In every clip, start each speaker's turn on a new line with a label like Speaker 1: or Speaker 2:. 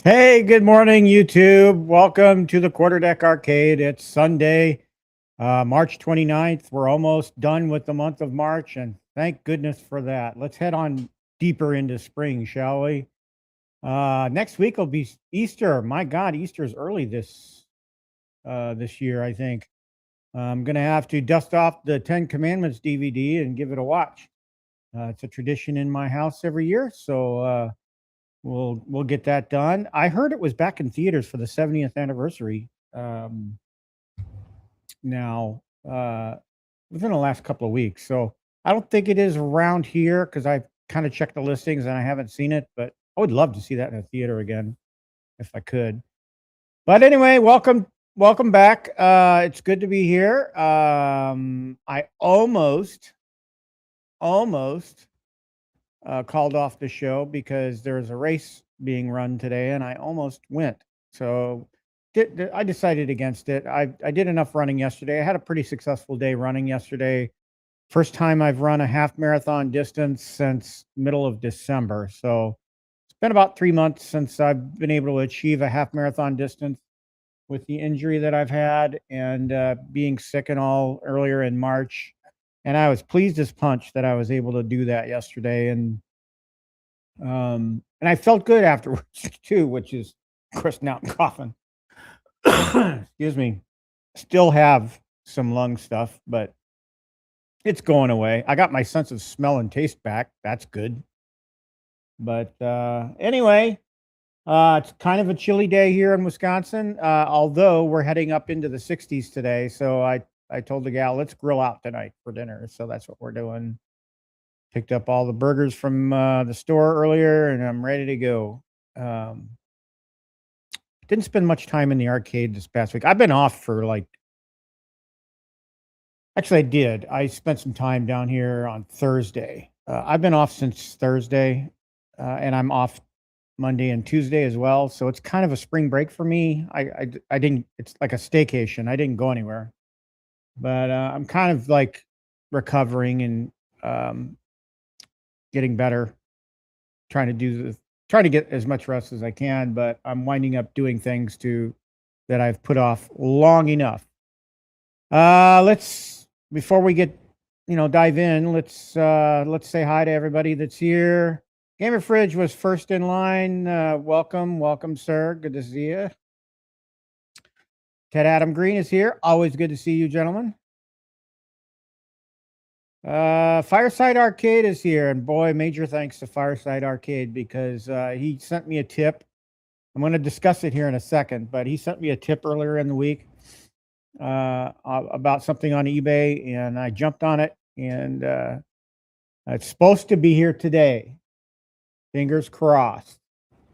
Speaker 1: Hey, good morning, YouTube. Welcome to the Quarterdeck Arcade. It's Sunday, March 29th. We're almost done with the month of March, and thank goodness for that. Let's head on deeper into spring, shall we? Next week will be Easter. My God, Easter is early this year, I think. I'm going to have to dust off the 10 Commandments DVD and give it a watch. It's a tradition in my house every year, so we'll get that done. I heard it was back in theaters for the 70th anniversary now within the last couple of weeks. So I don't think it is around here because I've kind of checked the listings and I haven't seen it, but I would love to see that in a theater again if I could. But anyway, welcome back. It's good to be here. I almost called off the show because there was a race being run today and I almost went. So I decided against it. I did enough running yesterday. I had a pretty successful day running yesterday. First time I've run a half marathon distance since middle of December. So it's been about 3 months since I've been able to achieve a half marathon distance with the injury that I've had and being sick and all earlier in March. And I was pleased as punch that I was able to do that yesterday. And I felt good afterwards too, which is, of course, now I'm coughing. Excuse me. Still have some lung stuff, but it's going away. I got my sense of smell and taste back. That's good. But anyway, it's kind of a chilly day here in Wisconsin, although we're heading up into the 60s today. So I told the gal, let's grill out tonight for dinner. So that's what we're doing. Picked up all the burgers from the store earlier, and I'm ready to go. Didn't spend much time in the arcade this past week. I've been off for actually I did. I spent some time down here on Thursday. I've been off since Thursday, and I'm off Monday and Tuesday as well. So it's kind of a spring break for me. I didn't. It's like a staycation. I didn't go anywhere. But I'm kind of like recovering and getting better, trying to get as much rest as I can, but I'm winding up doing things that I've put off long enough. Before we get dive in, let's say hi to everybody that's here. Gamer Fridge was first in line. Welcome, sir. Good to see you. Ted Adam Green is here. Always good to see you, gentlemen. Fireside Arcade is here, and boy, major thanks to Fireside Arcade because he sent me a tip. I'm going to discuss it here in a second, but he sent me a tip earlier in the week about something on eBay, and I jumped on it, and it's supposed to be here today. Fingers crossed.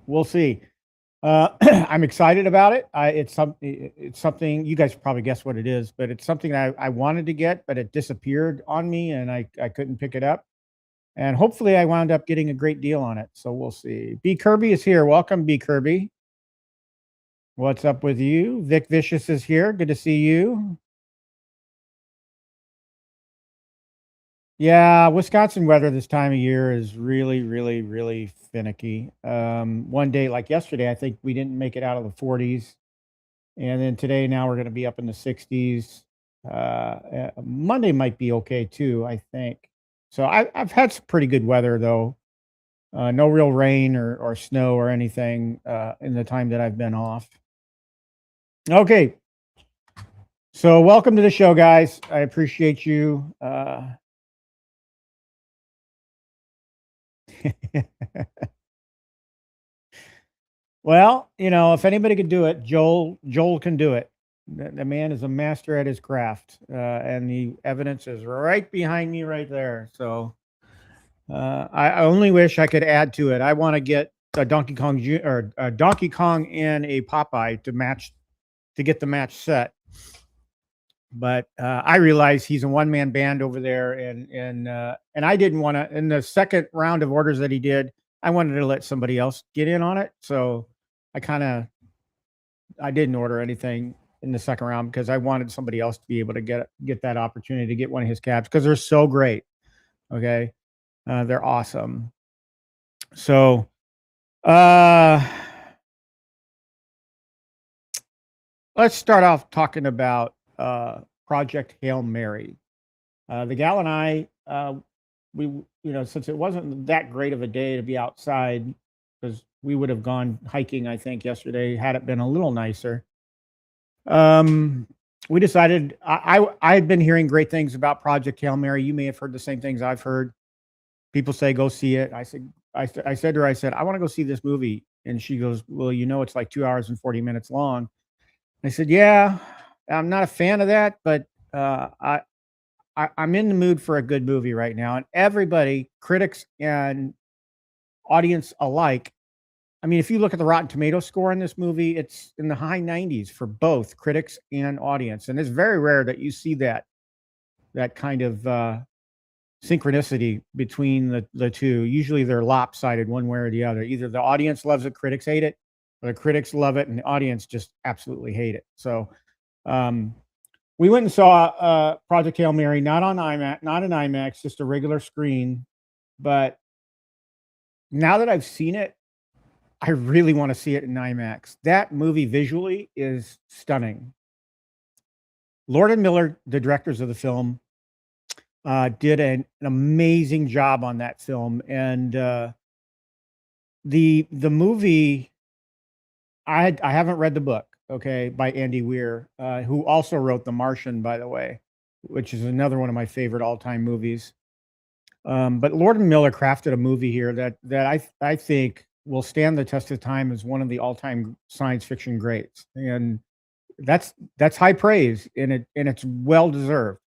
Speaker 1: We'll see. I'm excited about it. It's something you guys probably guess what it is, but it's something I wanted to get, but it disappeared on me and I couldn't pick it up. And hopefully I wound up getting a great deal on it. So we'll see. B Kirby is here. Welcome, B Kirby. What's up with you? Vic Vicious is here. Good to see you. Yeah, Wisconsin weather this time of year is really, really, really finicky. One day, like yesterday, I think we didn't make it out of the 40s. And then today, now we're going to be up in the 60s. Monday might be okay too, I think. So I've had some pretty good weather though. No real rain or snow or anything in the time that I've been off. Okay. So welcome to the show, guys. I appreciate you. Well, if anybody could do it, Joel can do it. The man is a master at his craft, and the evidence is right behind me right there. So I only wish I could add to it. I want to get a Donkey Kong or a Donkey Kong and a Popeye to get the match set. But I realize he's a one-man band over there, and I didn't want to. In the second round of orders that he did, I wanted to let somebody else get in on it. So I didn't order anything in the second round because I wanted somebody else to be able to get that opportunity to get one of his cabs because they're so great. Okay, they're awesome. So, let's start off talking about Project Hail Mary. The gal and I, we, since it wasn't that great of a day to be outside, because we would have gone hiking, I think, yesterday had it been a little nicer. We decided I had been hearing great things about Project Hail Mary. You may have heard the same things I've heard. People say go see it. I said to her, I want to go see this movie, and she goes, well, it's like 2 hours and 40 minutes long. I said, yeah, I'm not a fan of that, but I'm in the mood for a good movie right now. And everybody, critics and audience alike, I mean, if you look at the Rotten Tomato score in this movie, it's in the high 90s for both critics and audience. And it's very rare that you see that kind of synchronicity between the two. Usually they're lopsided one way or the other. Either the audience loves it, critics hate it, or the critics love it and the audience just absolutely hate it. So we went and saw Project Hail Mary, not on IMAX, not an IMAX, just a regular screen. But now that I've seen it, I really want to see it in IMAX. That movie visually is stunning. Lord and Miller, the directors of the film, did an amazing job on that film. And the movie, I haven't read the book, okay, by Andy Weir, who also wrote The Martian, by the way, which is another one of my favorite all-time movies. But Lord and Miller crafted a movie here that I think will stand the test of time as one of the all-time science fiction greats, and that's high praise, and it's well deserved.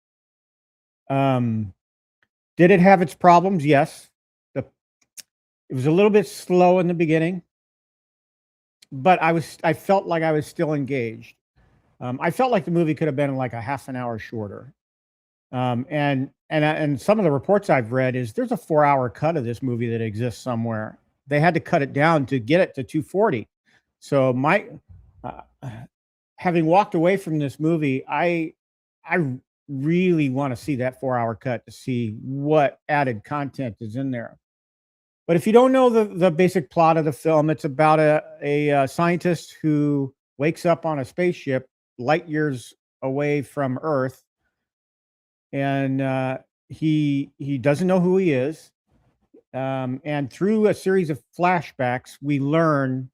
Speaker 1: Did it have its problems? Yes. It was a little bit slow in the beginning, but I felt like I was still engaged. I felt like the movie could have been like a half an hour shorter. And some of the reports I've read is there's a 4-hour cut of this movie that exists somewhere. They had to cut it down to get it to 240. So having walked away from this movie, I really want to see that 4-hour cut to see what added content is in there. But if you don't know the basic plot of the film, it's about a scientist who wakes up on a spaceship light years away from Earth, and he doesn't know who he is. And through a series of flashbacks, we learn,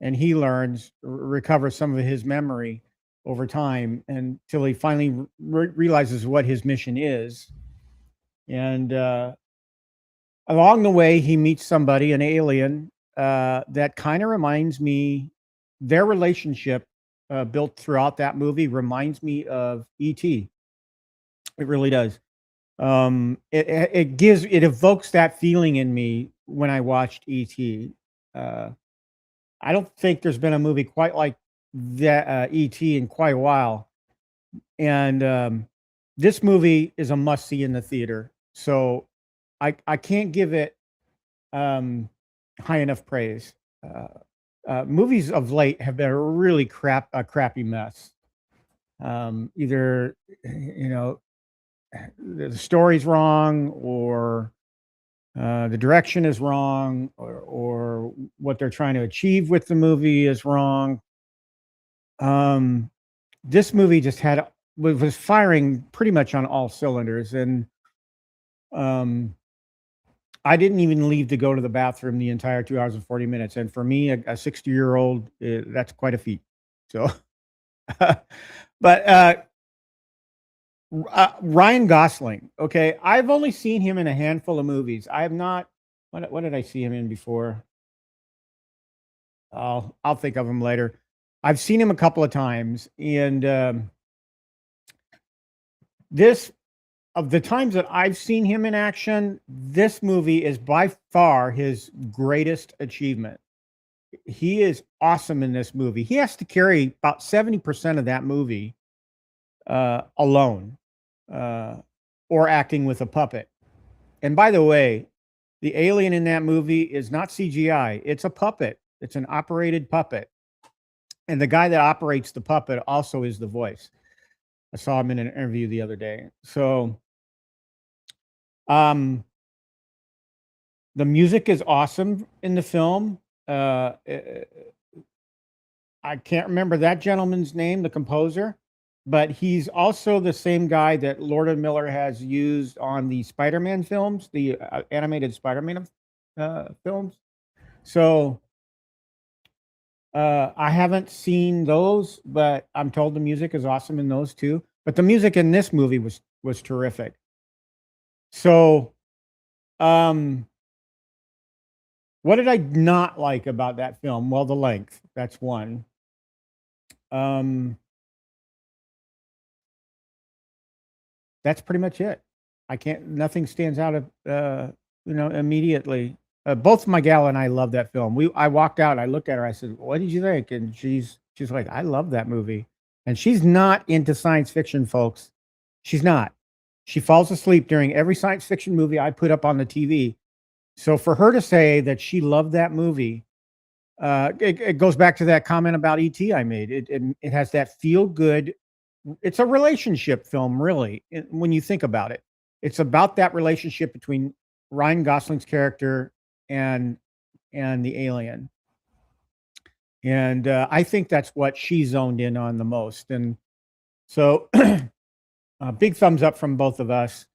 Speaker 1: and he learns, recovers some of his memory over time until he finally realizes what his mission is. And along the way, he meets somebody, an alien, that kind of reminds me, their relationship built throughout that movie reminds me of E.T. It really does. It evokes that feeling in me when I watched E.T. I don't think there's been a movie quite like that, E.T. in quite a while. And this movie is a must-see in the theater. So I can't give it high enough praise. Movies of late have been a really crappy mess. Either, the story's wrong, or the direction is wrong, or what they're trying to achieve with the movie is wrong. This movie just was firing pretty much on all cylinders, and I didn't even leave to go to the bathroom the entire 2 hours and 40 minutes, and for me, a 60-year-old, that's quite a feat. So, but, Ryan Gosling, okay, I've only seen him in a handful of movies. I have not what did I see him in before? I'll think of him later. I've seen him a couple of times, and, this of the times that I've seen him in action, this movie is by far his greatest achievement. He is awesome in this movie. He has to carry about 70% of that movie alone, or acting with a puppet. And by the way, the alien in that movie is not CGI. It's a puppet. It's an operated puppet. And the guy that operates the puppet also is the voice. I saw him in an interview the other day. So, the music is awesome in the film. I can't remember that gentleman's name, the composer, but he's also the same guy that Lord and Miller has used on the Spider-Man films, the animated Spider-Man films. So, I haven't seen those, but I'm told the music is awesome in those too. But the music in this movie was terrific. So, what did I not like about that film? Well, the length. That's one. That's pretty much it. Nothing stands out of, immediately. Both my gal and I love that film. I walked out, I looked at her, I said, "What did you think?" And she's like, "I love that movie." And she's not into science fiction, folks. She's not. She falls asleep during every science fiction movie I put up on the TV. So for her to say that she loved that movie, it goes back to that comment about ET I made. It has that feel good. It's a relationship film, really, when you think about it. It's about that relationship between Ryan Gosling's character and the alien. And I think that's what she zoned in on the most. And so, big thumbs up from both of us.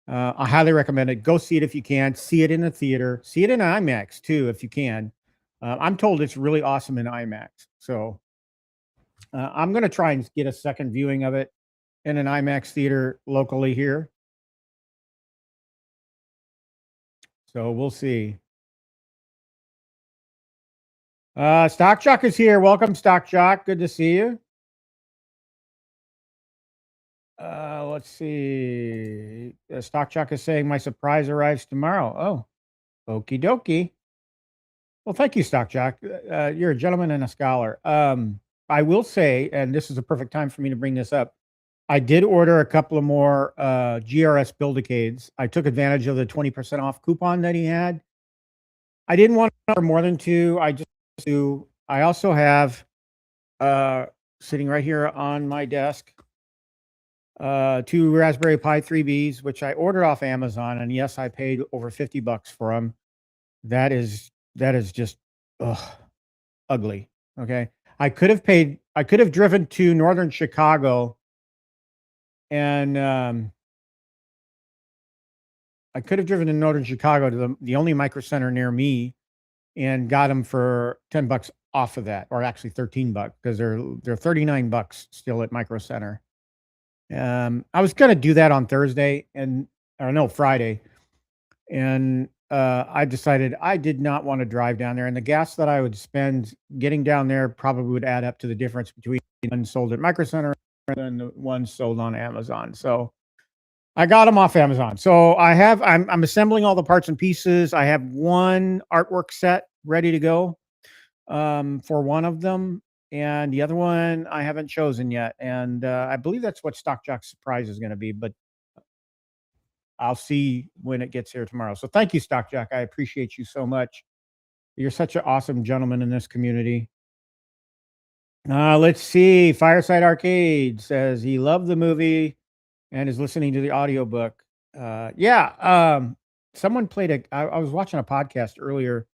Speaker 1: I highly recommend it. Go see it if you can. See it in the theater. See it in IMAX too, if you can. I'm told it's really awesome in IMAX. So I'm going to try and get a second viewing of it in an IMAX theater locally here. So we'll see. Stock Jock is here. Welcome, Stock Jock. Good to see you. Let's see. Stock Jock is saying my surprise arrives tomorrow. Oh, okie dokie. Well, thank you, Stock Jock. You're a gentleman and a scholar. I will say, and this is a perfect time for me to bring this up, I did order a couple of more GRS Build-A-Cades. I took advantage of the 20% off coupon that he had. I didn't want to order more than two. I also have sitting right here on my desk two Raspberry Pi 3Bs, which I ordered off Amazon, and yes, I paid over $50 for them. That is just ugly. Okay, I could have driven to northern Chicago, and I could have driven to northern Chicago to the only Micro Center near me, and got them for $10 off of that, or actually $13 because they're $39 still at Micro Center. I was gonna do that on Thursday Friday, and I decided I did not want to drive down there, and the gas that I would spend getting down there probably would add up to the difference between one sold at Micro Center and the one sold on Amazon. So I got them off Amazon. So I'm assembling all the parts and pieces. I have one artwork set ready to go for one of them, and the other one I haven't chosen yet. And I believe that's what Stock Jock's surprise is going to be, but I'll see when it gets here tomorrow. So thank you, Stock Jock. I appreciate you so much. You're such an awesome gentleman in this community. Let's see. Fireside Arcade says he loved the movie and is listening to the audiobook. Someone played I was watching a podcast earlier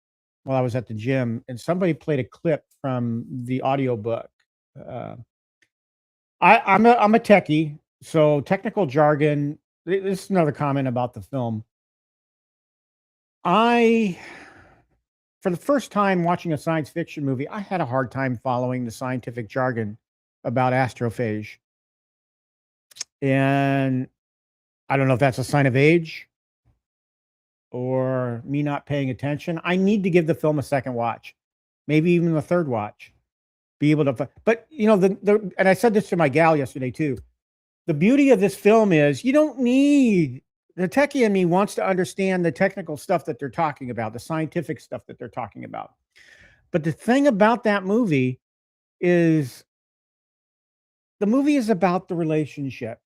Speaker 1: while I was at the gym, and somebody played a clip from the audiobook. I'm a techie, so technical jargon. This is another comment about the film. I, for the first time watching a science fiction movie, I had a hard time following the scientific jargon about astrophage. And I don't know if that's a sign of age or me not paying attention. I need to give the film a second watch, maybe even a third watch, be able to. But you know, and I said this to my gal yesterday too. The beauty of this film is you don't need the techie in me wants to understand the technical stuff that they're talking about, the scientific stuff that they're talking about. But the thing about that movie is the movie is about the relationship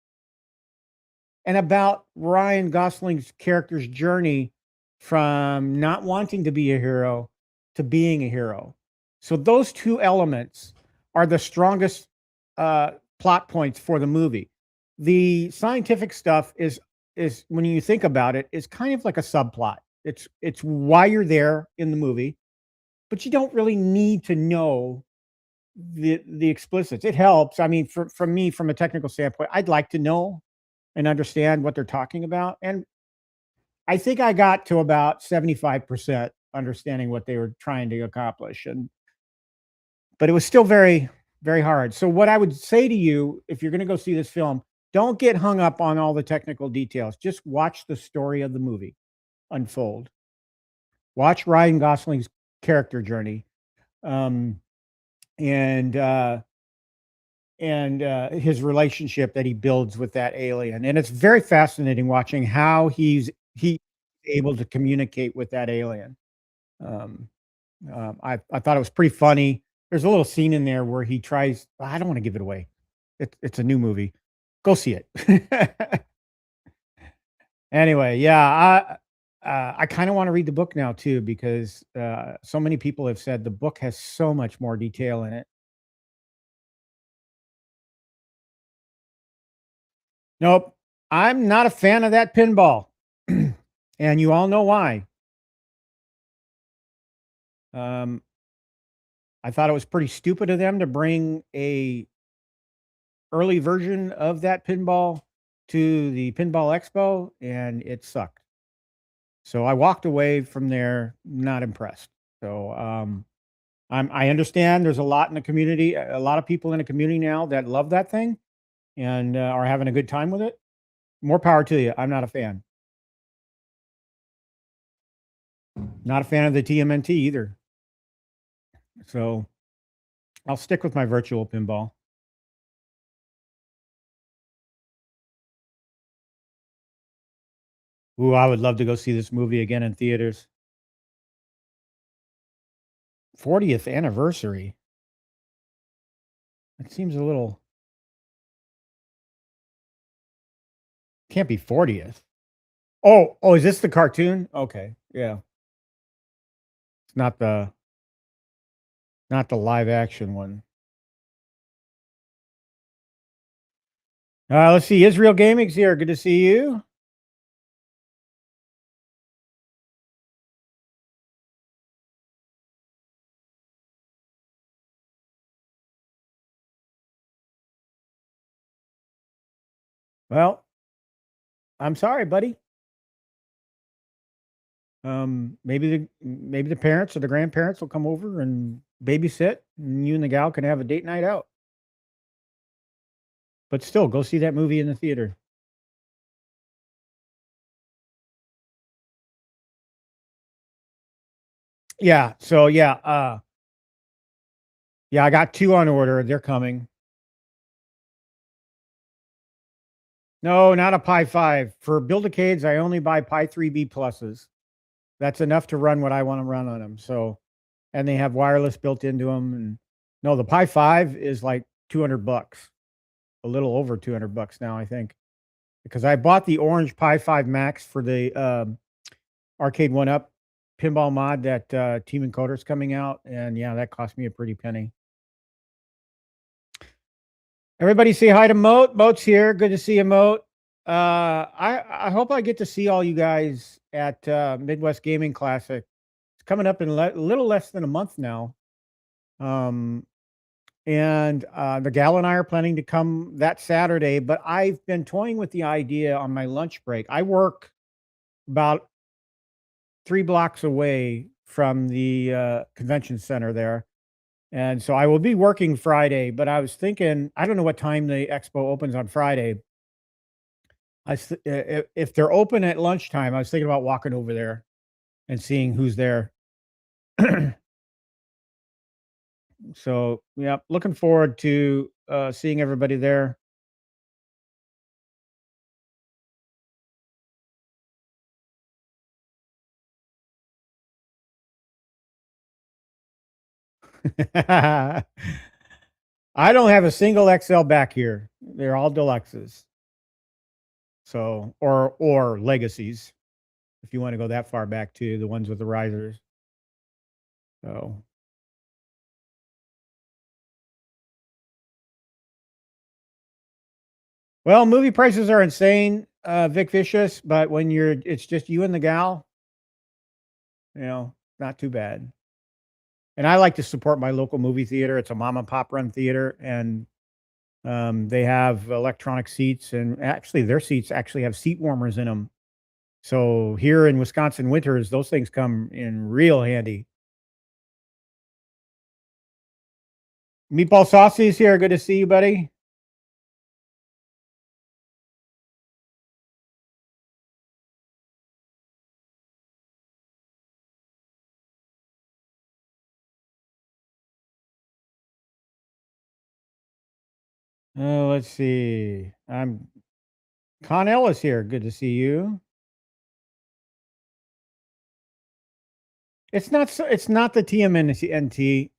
Speaker 1: and about Ryan Gosling's character's journey from not wanting to be a hero to being a hero. So those two elements are the strongest plot points for the movie. The scientific stuff is when you think about it, is kind of like a subplot. It's why you're there in the movie, but you don't really need to know the explicits. It helps. I mean, from me, from a technical standpoint, I'd like to know and understand what they're talking about. And I think I got to about 75% understanding what they were trying to accomplish. But it was still very, very hard. So what I would say to you, if you're going to go see this film, don't get hung up on all the technical details. Just watch the story of the movie unfold. Watch Ryan Gosling's character journey. And his relationship that he builds with that alien. And it's very fascinating watching how he's able to communicate with that alien. I thought it was pretty funny. There's a little scene in there where he tries. I don't want to give it away. It's a new movie. Go see it. Anyway, yeah, I kind of want to read the book now too because so many people have said the book has so much more detail in it. Nope. I'm not a fan of that pinball. And you all know why. I thought it was pretty stupid of them to bring a early version of that pinball to the Pinball Expo, and it sucked. So I walked away from there not impressed. So I understand there's a lot in the community, a lot of people in the community now that love that thing and are having a good time with it. More power to you. I'm not a fan. Not a fan of the TMNT either. So I'll stick with my virtual pinball. Ooh, I would love to go see this movie again in theaters. 40th anniversary. It seems a little. Can't be 40th. Oh, is this the cartoon? Okay, yeah. It's not the live action one. Let's see. Israel Gaming's here. Good to see you. Well, I'm sorry, buddy. Maybe the parents or the grandparents will come over and babysit, and you and the gal can have a date night out. But still, go see that movie in the theater. Yeah. So yeah, I got 2 on order. They're coming. No, not a Pi 5. For Build-A-Cades, I only buy Pi 3B pluses. That's enough to run what I want to run on them. So, and they have wireless built into them. And no, the Pi 5 is like $200, a little over $200 now, I think, because I bought the orange Pi 5 Max for the Arcade 1-Up pinball mod that Team Encoder's coming out. And yeah, that cost me a pretty penny. Everybody say hi to Moat. Moat's here. Good to see you, Moat. I hope I get to see all you guys at Midwest Gaming Classic. It's coming up in a little less than a month now. And the gal and I are planning to come that Saturday, but I've been toying with the idea on my lunch break. I work about 3 blocks away from the convention center there. And so I will be working Friday, but I was thinking, I don't know what time the expo opens on Friday. If they're open at lunchtime, I was thinking about walking over there and seeing who's there. So, yeah, looking forward to seeing everybody there. I don't have a single XL back here. They're all deluxes. So, or legacies, if you want to go that far back to the ones with the risers. So, well, movie prices are insane, Vic Vicious, but when it's just you and the gal, not too bad. And I like to support my local movie theater. It's a mom and pop run theater, and they have electronic seats, and actually their seats actually have seat warmers in them. So here in Wisconsin winters, those things come in real handy. Meatball Saucy's here. Good to see you, buddy. Let's see. I'm Con Ellis here. Good to see you. It's not the TMNT.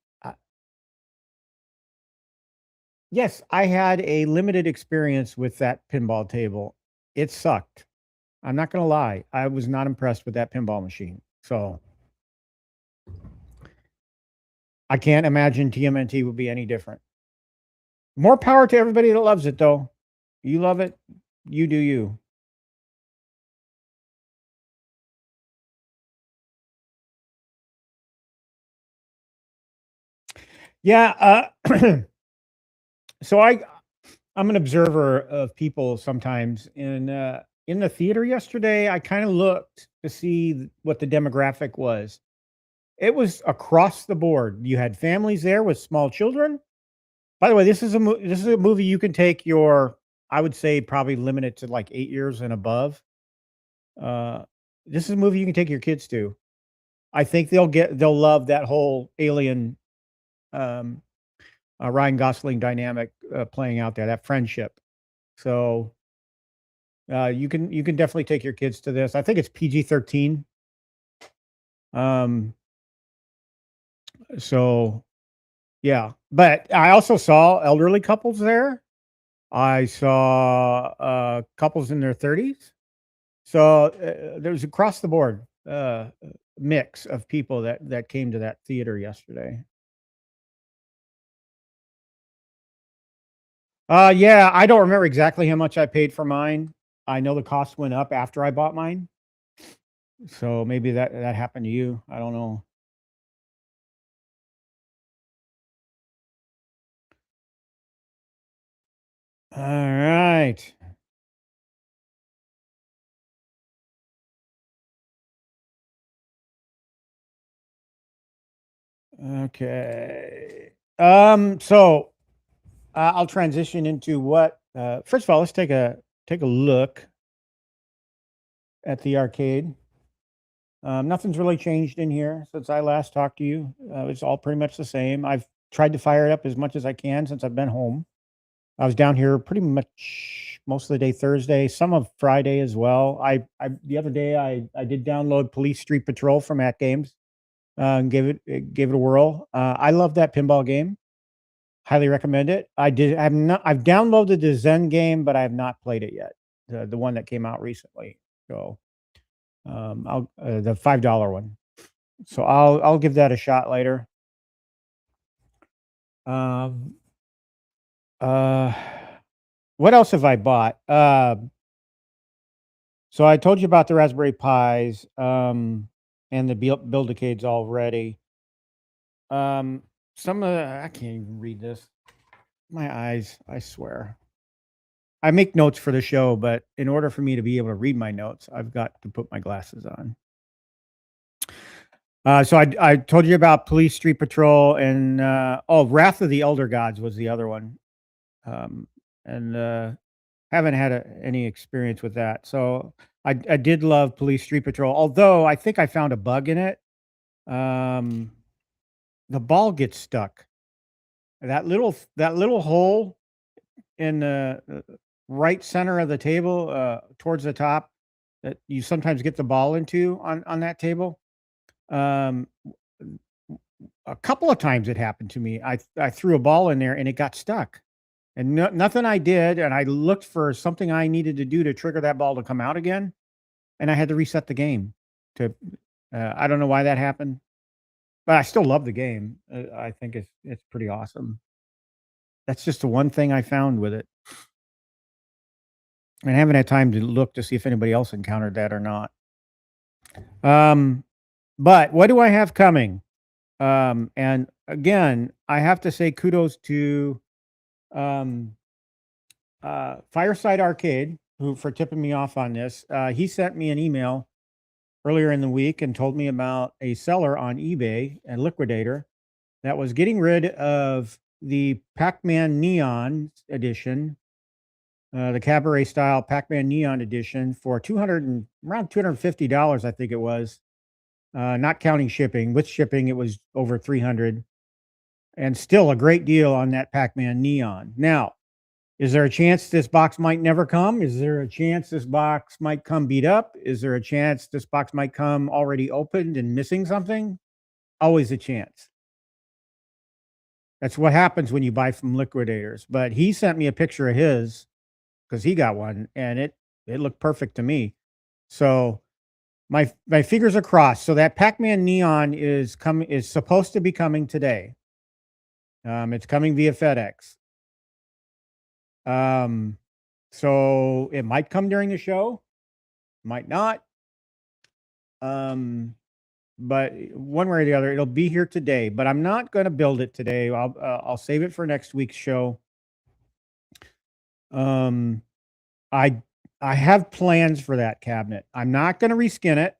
Speaker 1: Yes, I had a limited experience with that pinball table. It sucked. I'm not gonna lie. I was not impressed with that pinball machine. So I can't imagine TMNT would be any different. More power to everybody that loves it, though. You love it, you do you. Yeah. So I'm an observer of people sometimes. In the theater yesterday, I kind of looked to see what the demographic was. It was across the board. You had families there with small children. By the way, this is a movie you can take your, I would say, probably limit it to like 8 years and above. Uh, this is a movie you can take your kids to. I think they'll love that whole alien, um, Ryan Gosling dynamic playing out there, that friendship. So you can definitely take your kids to this. I think it's PG-13. Um, so yeah, but I also saw elderly couples there. I saw couples in their 30s. So there's across the board mix of people that came to that theater yesterday. Yeah, I don't remember exactly how much I paid for mine. I know the cost went up after I bought mine. So maybe that happened to you. I don't know. All right. Okay. So I'll transition into what first of all, let's take a look at the arcade. Nothing's really changed in here since I last talked to you. It's all pretty much the same. I've tried to fire it up as much as I can since I've been home. I was down here pretty much most of the day Thursday, some of Friday as well. I the other day I did download Police Street Patrol from At Games and gave it a whirl. I love that pinball game. Highly recommend it. I've downloaded the Zen game, but I have not played it yet. The one that came out recently. So I'll the $5 one. So I'll give that a shot later. Um, uh, what else have I bought? So I told you about the Raspberry Pis, and the Build-A-Cades already. Some of I can't even read this. My eyes, I swear. I make notes for the show, but in order for me to be able to read my notes, I've got to put my glasses on. So I told you about Police Street Patrol and Wrath of the Elder Gods was the other one. Um, and haven't had any experience with that. So I did love Police Street Patrol, although I think I found a bug in it. The ball gets stuck. That little hole in the right center of the table, towards the top, that you sometimes get the ball into on that table. Um, a couple of times it happened to me. I threw a ball in there and it got stuck, and nothing I did. And I looked for something I needed to do to trigger that ball to come out again, and I had to reset the game. To I don't know why that happened, but I still love the game. I think it's pretty awesome. That's just the one thing I found with it. And I haven't had time to look to see if anybody else encountered that or not. But what do I have coming? And again, I have to say kudos to Fireside Arcade who for tipping me off on this. He sent me an email earlier in the week and told me about a seller on eBay and Liquidator that was getting rid of the Pac-Man Neon edition, the cabaret style Pac-Man Neon edition for around $250, I think it was, not counting shipping. With shipping, it was over 300, and still a great deal on that Pac-Man Neon. Now, is there a chance this box might never come? Is there a chance this box might come beat up? Is there a chance this box might come already opened and missing something? Always a chance. That's what happens when you buy from liquidators. But he sent me a picture of his because he got one, and it looked perfect to me. So my fingers are crossed. So that Pac-Man Neon is supposed to be coming today. It's coming via FedEx. So it might come during the show, might not. But one way or the other, it'll be here today. But I'm not going to build it today. I'll save it for next week's show. I have plans for that cabinet. I'm not going to reskin it.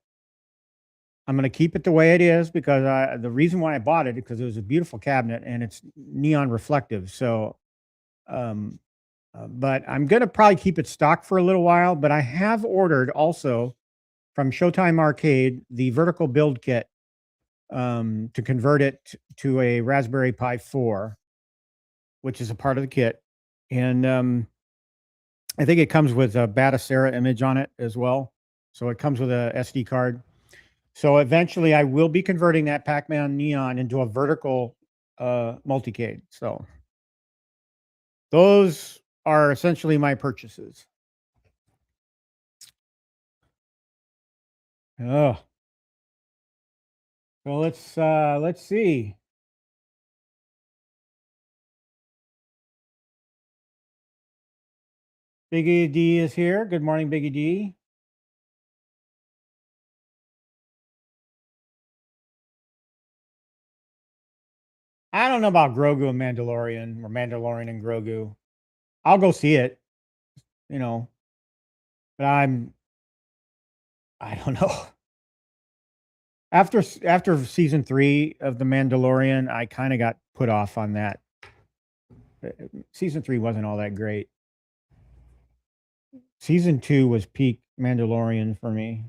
Speaker 1: I'm going to keep it the way it is because the reason why I bought it is because it was a beautiful cabinet and it's neon reflective. So, but I'm going to probably keep it stock for a little while. But I have ordered also from Showtime Arcade the vertical build kit to convert it to a Raspberry Pi 4, which is a part of the kit. And I think it comes with a Batacera image on it as well. So it comes with a SD card. So eventually I will be converting that Pac-Man Neon into a vertical multi-cade. So those are essentially my purchases. Oh. So let's see. Biggie D is here. Good morning, Biggie D. I don't know about Grogu and Mandalorian or Mandalorian and Grogu. I'll go see it, but I don't know. After season 3 of The Mandalorian, I kind of got put off on that. Season 3 wasn't all that great. Season 2 was peak Mandalorian for me.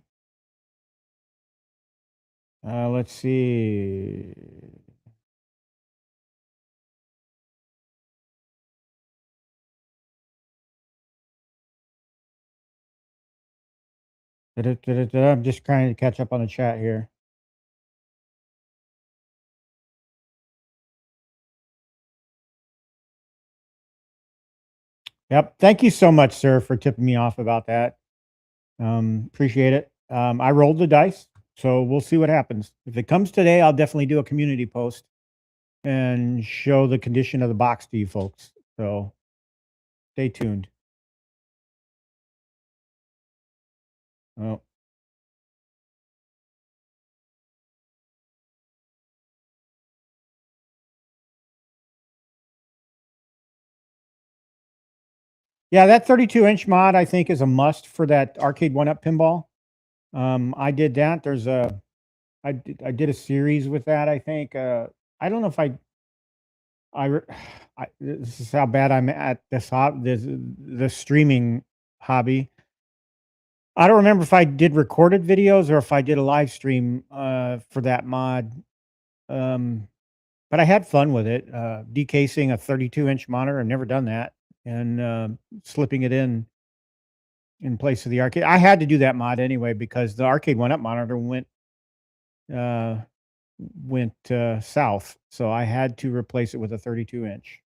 Speaker 1: Let's see. I'm just trying to catch up on the chat here. Yep. Thank you so much, sir, for tipping me off about that. Appreciate it. I rolled the dice, so we'll see what happens. If it comes today, I'll definitely do a community post and show the condition of the box to you folks. So stay tuned. Oh. Yeah, that 32-inch mod, I think, is a must for that Arcade 1-Up pinball. I did that. There's a I did a series with that, I think. I don't know if I, re- this is how bad I'm at the streaming hobby. I don't remember if I did recorded videos or if I did a live stream for that mod. Um, but I had fun with it. Decasing a 32-inch monitor. I've never done that, and slipping it in place of the arcade. I had to do that mod anyway because the arcade one up monitor uh, went south, so I had to replace it with a 32-inch.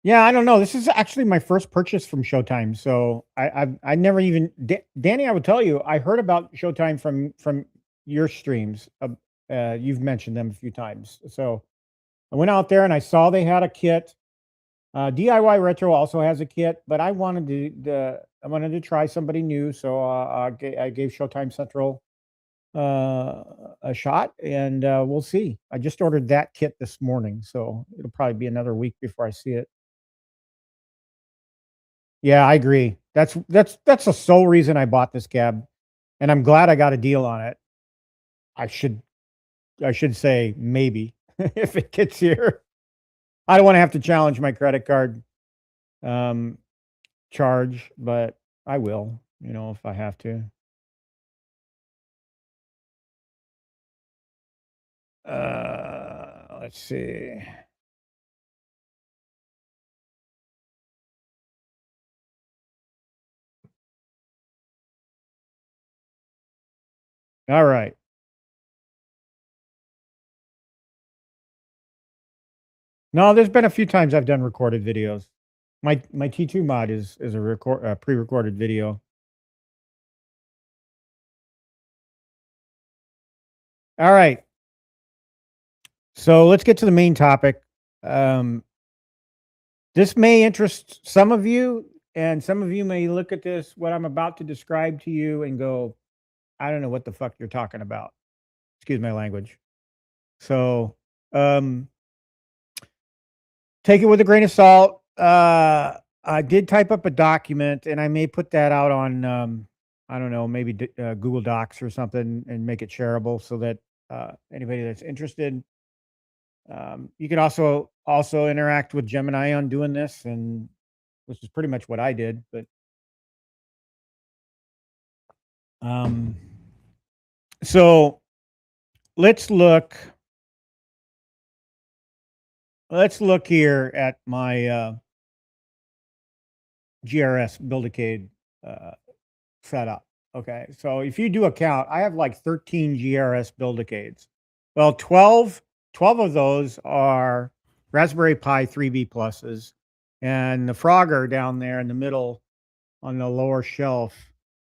Speaker 1: Yeah, I don't know. This is actually my first purchase from Showtime, so I never even Danny. I would tell you, I heard about Showtime from your streams. You've mentioned them a few times, so I went out there and I saw they had a kit. DIY Retro also has a kit, but I wanted to try somebody new, so I gave Showtime Central a shot, and we'll see. I just ordered that kit this morning, so it'll probably be another week before I see it. Yeah, I agree. That's the sole reason I bought this cab, and I'm glad I got a deal on it. I should I should say maybe if it gets here. I don't want to have to challenge my credit card um, charge, but I will, if I have to. Let's see. All right. No, there's been a few times I've done recorded videos. My T2 mod is a pre-recorded video. All right. So let's get to the main topic. Um, this may interest some of you, and some of you may look at this, what I'm about to describe to you, and go, I don't know what the fuck you're talking about. Excuse my language. So, take it with a grain of salt. I did type up a document, and I may put that out on, I don't know, maybe Google Docs or something, and make it shareable so that anybody that's interested. You can also interact with Gemini on doing this, and which is pretty much what I did. But um, so let's look. Let's look here at my GRS Build-A-Cade setup. Okay, so if you do a count, I have like 13 GRS Build-A-Cades. Well, 12 of those are Raspberry Pi 3B pluses, and the Frogger down there in the middle on the lower shelf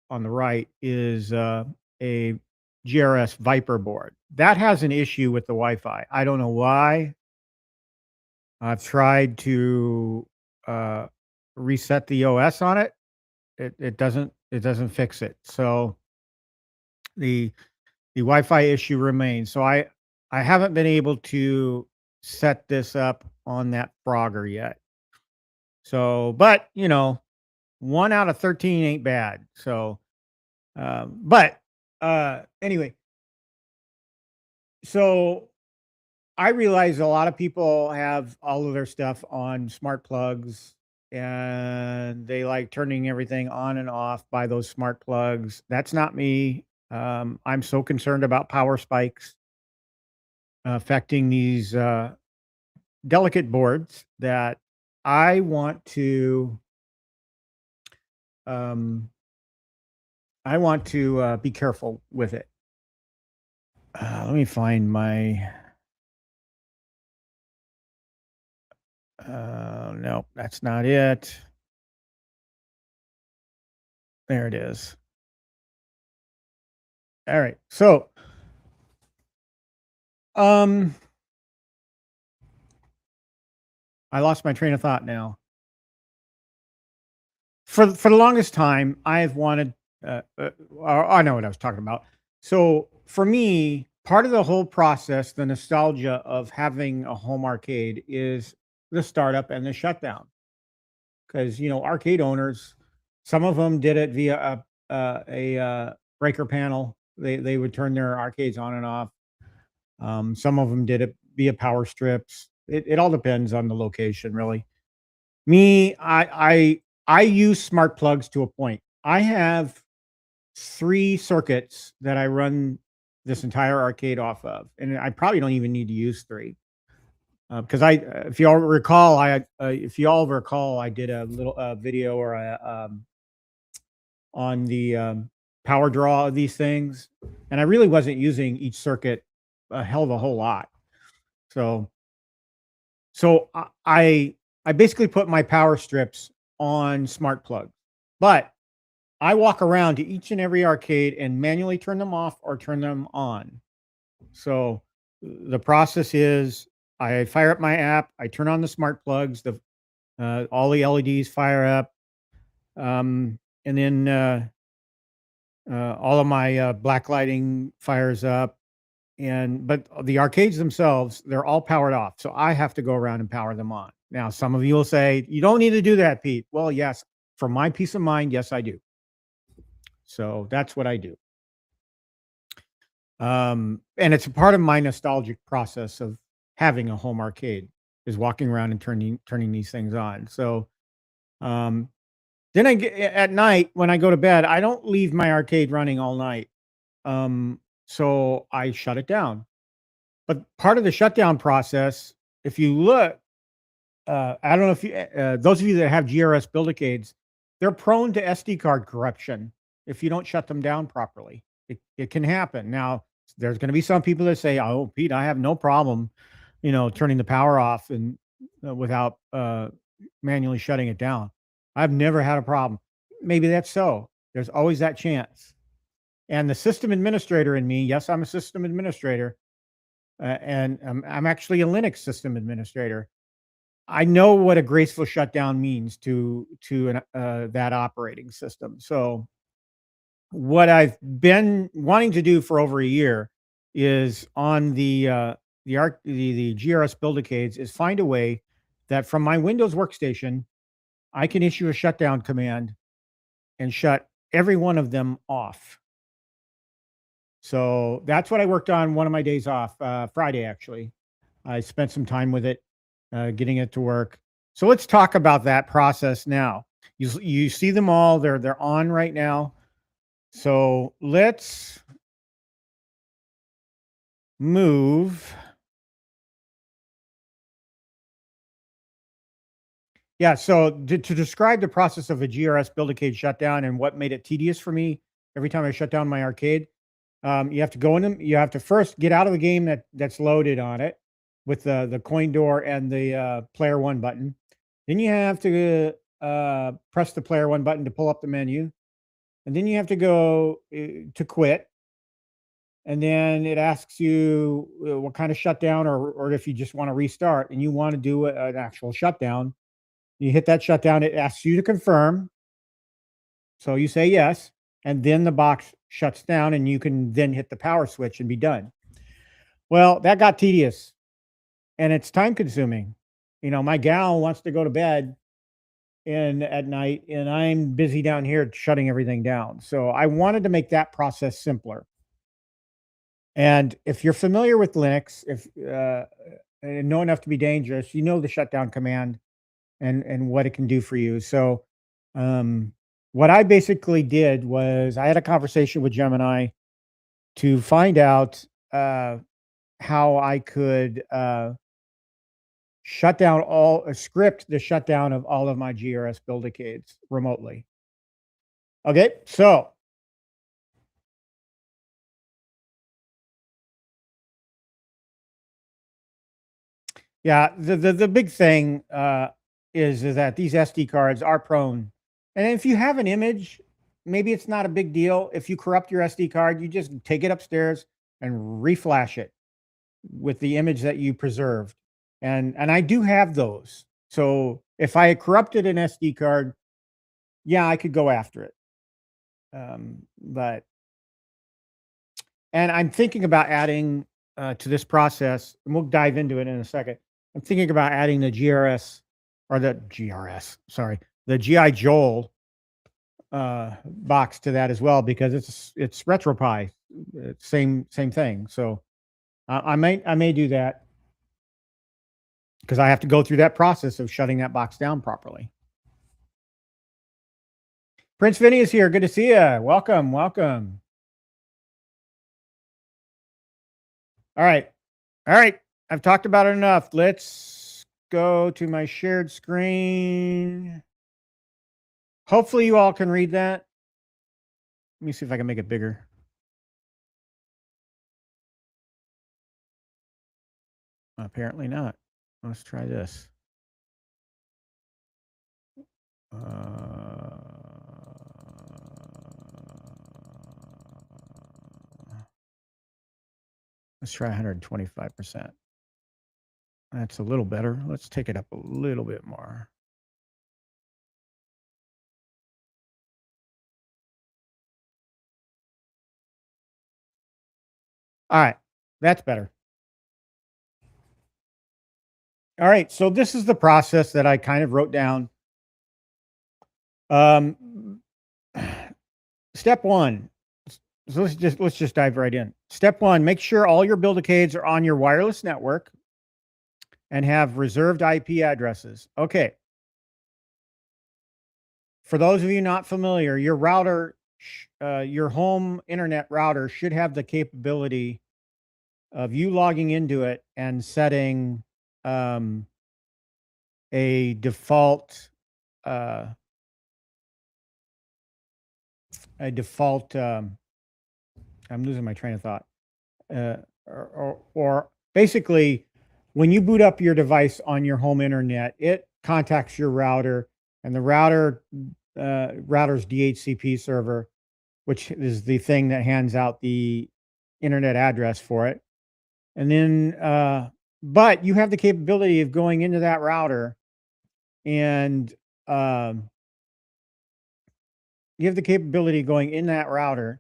Speaker 1: on the right is a GRS Viper board. That has an issue with the Wi-Fi. I don't know why. I've tried to uh, reset the OS on it. It doesn't fix it. So the Wi-Fi issue remains. So I haven't been able to set this up on that Frogger yet. So, but 1 out of 13 ain't bad. So, but anyway, so I realize a lot of people have all of their stuff on smart plugs, and they like turning everything on and off by those smart plugs. That's not me. I'm so concerned about power spikes affecting these delicate boards that I want to um, be careful with it. Let me find my. No, that's not it. There it is. All right. So, I lost my train of thought now. For the longest time, I've wanted. I know what I was talking about. So for me, part of the whole process, the nostalgia of having a home arcade, is the startup and the shutdown. because arcade owners, some of them did it via a breaker panel. They would turn their arcades on and off. Some of them did it via power strips. It all depends on the location, really. Me, I use smart plugs to a point. I have 3 circuits that I run this entire arcade off of, and I probably don't even need to use 3. Because if you all recall, I did a little video or on the power draw of these things, and I really wasn't using each circuit a hell of a whole lot. So I basically put my power strips on smart plugs, but I walk around to each and every arcade and manually turn them off or turn them on. So the process is I fire up my app, I turn on the smart plugs, all the LEDs fire up, and then all of my black lighting fires up. But the arcades themselves, they're all powered off. So I have to go around and power them on. Now, some of you will say, you don't need to do that, Pete. Well, yes, for my peace of mind, yes, I do. So that's what I do. And it's a part of my nostalgic process of having a home arcade, is walking around and turning these things on. So then at night when I go to bed, I don't leave my arcade running all night. So I shut it down. But part of the shutdown process, if you look, I don't know if you, those of you that have GRS Build-A-Cades, they're prone to SD card corruption if you don't shut them down properly. It can happen. Now, there's going to be some people that say, "Oh, Pete, I have no problem, turning the power off and without manually shutting it down. I've never had a problem." Maybe that's so. There's always that chance. And the system administrator in me, yes, I'm a system administrator, and I'm actually a Linux system administrator. I know what a graceful shutdown means to that operating system. So what I've been wanting to do for over a year is on the GRS Build-A-Cades is find a way that from my Windows workstation, I can issue a shutdown command and shut every one of them off. So that's what I worked on one of my days off, Friday, actually. I spent some time with it, getting it to work. So let's talk about that process now. You see them all, they're on right now. So let's move. Yeah, so to describe the process of a GRS Build-A-Cade shutdown and what made it tedious for me every time I shut down my arcade, you have to go in them. You have to first get out of the game that's loaded on it with the coin door and the player 1 button. Then you have to press the player 1 button to pull up the menu. And then you have to go to quit. And then it asks you what kind of shutdown or if you just want to restart and you want to do an actual shutdown. You hit that shutdown. It asks you to confirm. So you say yes. And then the box shuts down and you can then hit the power switch and be done. Well, that got tedious and it's time consuming. My gal wants to go to bed at night and I'm busy down here shutting everything down. So I wanted to make that process simpler. And if you're familiar with Linux, and know enough to be dangerous, you know the shutdown command and what it can do for you. So what I basically did was I had a conversation with Gemini to find out how I could script the shutdown of all of my GRS Build-A-Cades remotely. Okay, so yeah, the big thing is that these SD cards are prone. And if you have an image, maybe it's not a big deal. If you corrupt your SD card, you just take it upstairs and reflash it with the image that you preserved. And I do have those. So if I corrupted an SD card, yeah, I could go after it. And I'm thinking about adding to this process, and we'll dive into it in a second. I'm thinking about adding the GRS, sorry, the GI Joel box to that as well, because it's RetroPie, same thing. So I may do that, because I have to go through that process of shutting that box down properly. Prince Vinny is here. Good to see you. Welcome, welcome. All right. I've talked about it enough. Let's go to my shared screen. Hopefully you all can read that. Let me see if I can make it bigger. Apparently not. Let's try this. Let's try 125%. That's a little better. Let's take it up a little bit more. All right, that's better. All right, so this is the process that I kind of wrote down. Step one. So let's just dive right in. Step one, make sure all your Build-A-Cades are on your wireless network and have reserved IP addresses. Okay. For those of you not familiar, your router, your home internet router should have the capability of you logging into it and setting a default I'm losing my train of thought. Or basically, when you boot up your device on your home internet, it contacts your router, and the router's DHCP server, which is the thing that hands out the internet address for it. And then, but you have the capability of going into that router and you have the capability of going in that router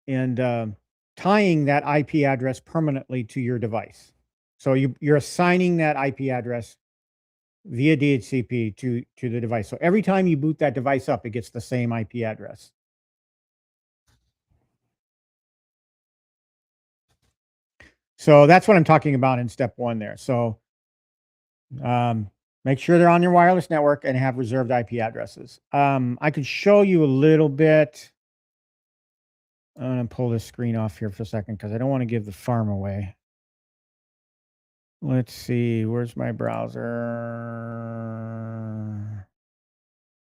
Speaker 1: and tying that IP address permanently to your device. So you're assigning that IP address via DHCP to the device. So every time you boot that device up, it gets the same IP address. So that's what I'm talking about in step one there. So make sure they're on your wireless network and have reserved IP addresses. I could show you a little bit. I'm going to pull this screen off here for a second because I don't want to give the farm away. Let's see, where's my browser?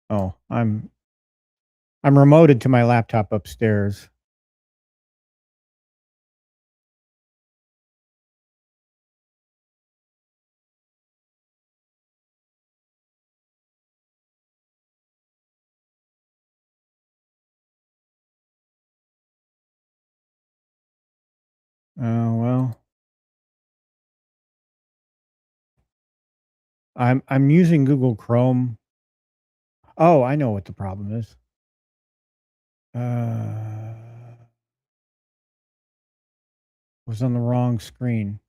Speaker 1: Oh, I'm remoted to my laptop upstairs. Oh, well. I'm using Google Chrome. Oh, I know what the problem is. Was on the wrong screen.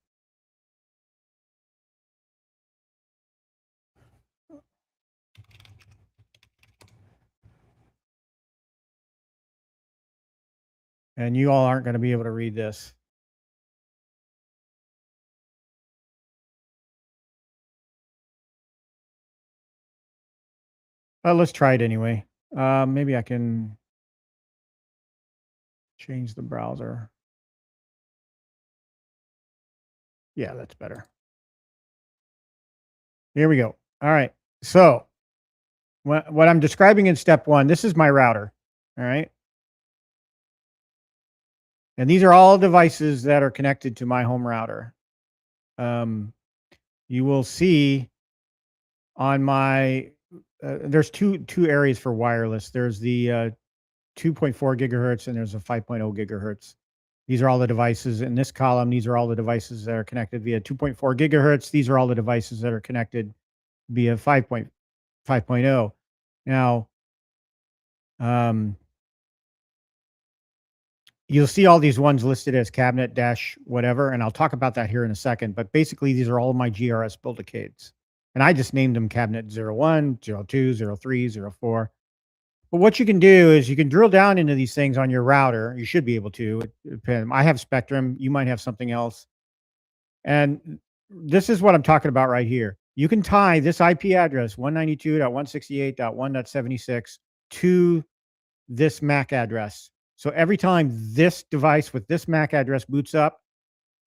Speaker 1: And you all aren't going to be able to read this. Let's try it anyway. Maybe I can change the browser. Yeah, that's better. Here we go. All right. So what I'm describing in step one, this is my router. All right. And these are all devices that are connected to my home router. You will see on my, there's two areas for wireless. There's the 2.4 gigahertz and there's a 5.0 gigahertz. These are all the devices in this column. These are all the devices that are connected via 2.4 gigahertz. These are all the devices that are connected via 5.0. Now, you'll see all these ones listed as cabinet dash whatever, and I'll talk about that here in a second. But basically, these are all my GRS Build-A-Cades. And I just named them cabinet 01, 02, 03, 04. But what you can do is you can drill down into these things on your router. You should be able to. I have Spectrum. You might have something else. And this is what I'm talking about right here. You can tie this IP address 192.168.1.76 to this MAC address. So every time this device with this MAC address boots up,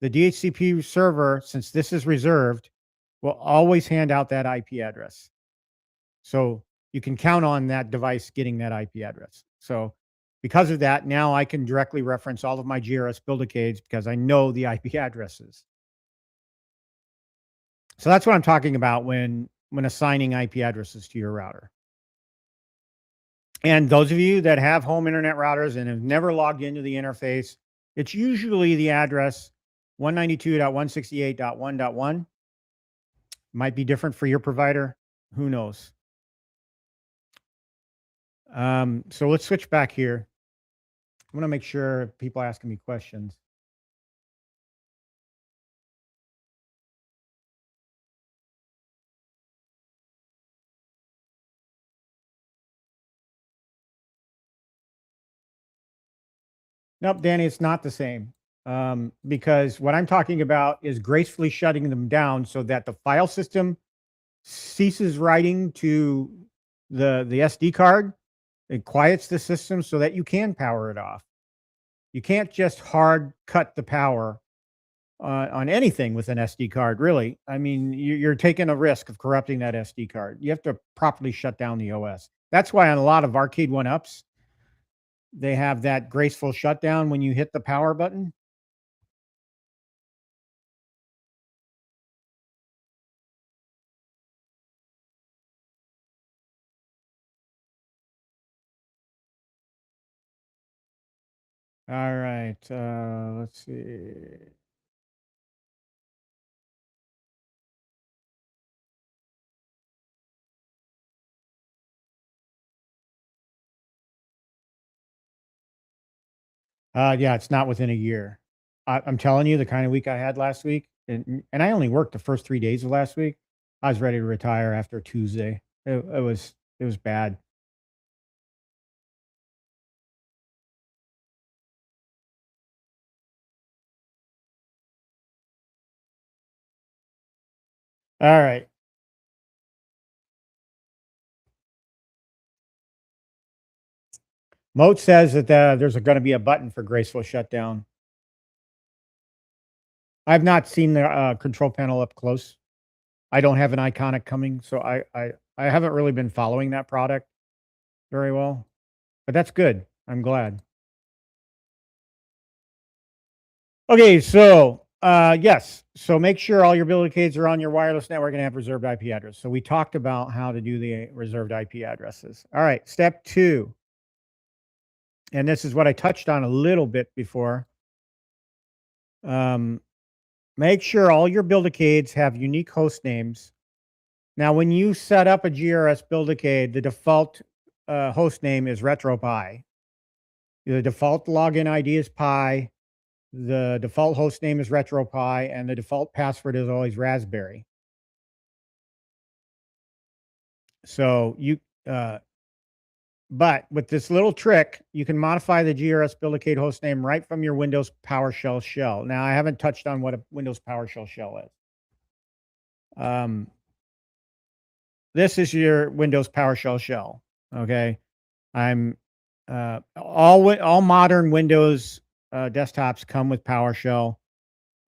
Speaker 1: the DHCP server, since this is reserved, will always hand out that IP address. So you can count on that device getting that IP address. So because of that, now I can directly reference all of my GRS Build-A-Cades because I know the IP addresses. So that's what I'm talking about when assigning IP addresses to your router. And those of you that have home internet routers and have never logged into the interface, it's usually the address 192.168.1.1. Might be different for your provider. Who knows? So let's switch back here. I want to make sure people are asking me questions. Nope, Danny, it's not the same. Because what I'm talking about is gracefully shutting them down so that the file system ceases writing to the SD card. It quiets the system so that you can power it off. You can't just hard cut the power on anything with an SD card, really. I mean, you're taking a risk of corrupting that SD card. You have to properly shut down the OS. That's why on a lot of Arcade 1-ups, they have that graceful shutdown when you hit the power button. All right, let's see. Yeah, it's not within a year. I'm telling you, the kind of week I had last week, and I only worked the first 3 days of last week. I was ready to retire after Tuesday. It was bad. All right. Moat says that there's going to be a button for graceful shutdown. I've not seen the control panel up close. I don't have an iconic coming, so I haven't really been following that product very well. But that's good. I'm glad. Okay, so yes. So make sure all your Build-A-Cades are on your wireless network and have reserved IP address. So we talked about how to do the reserved IP addresses. All right, step 2. And this is what I touched on a little bit before. Make sure all your Build-A-Cades have unique host names. Now, when you set up a GRS Build-A-Cade, the default host name is RetroPie. The default login ID is Pi. The default host name is RetroPie, and the default password is always Raspberry. So you, but with this little trick, you can modify the GRS Build-A-Cade host name right from your Windows PowerShell shell. Now, I haven't touched on what a Windows PowerShell shell is. This is your Windows PowerShell shell. Okay, I'm all modern Windows desktops come with PowerShell.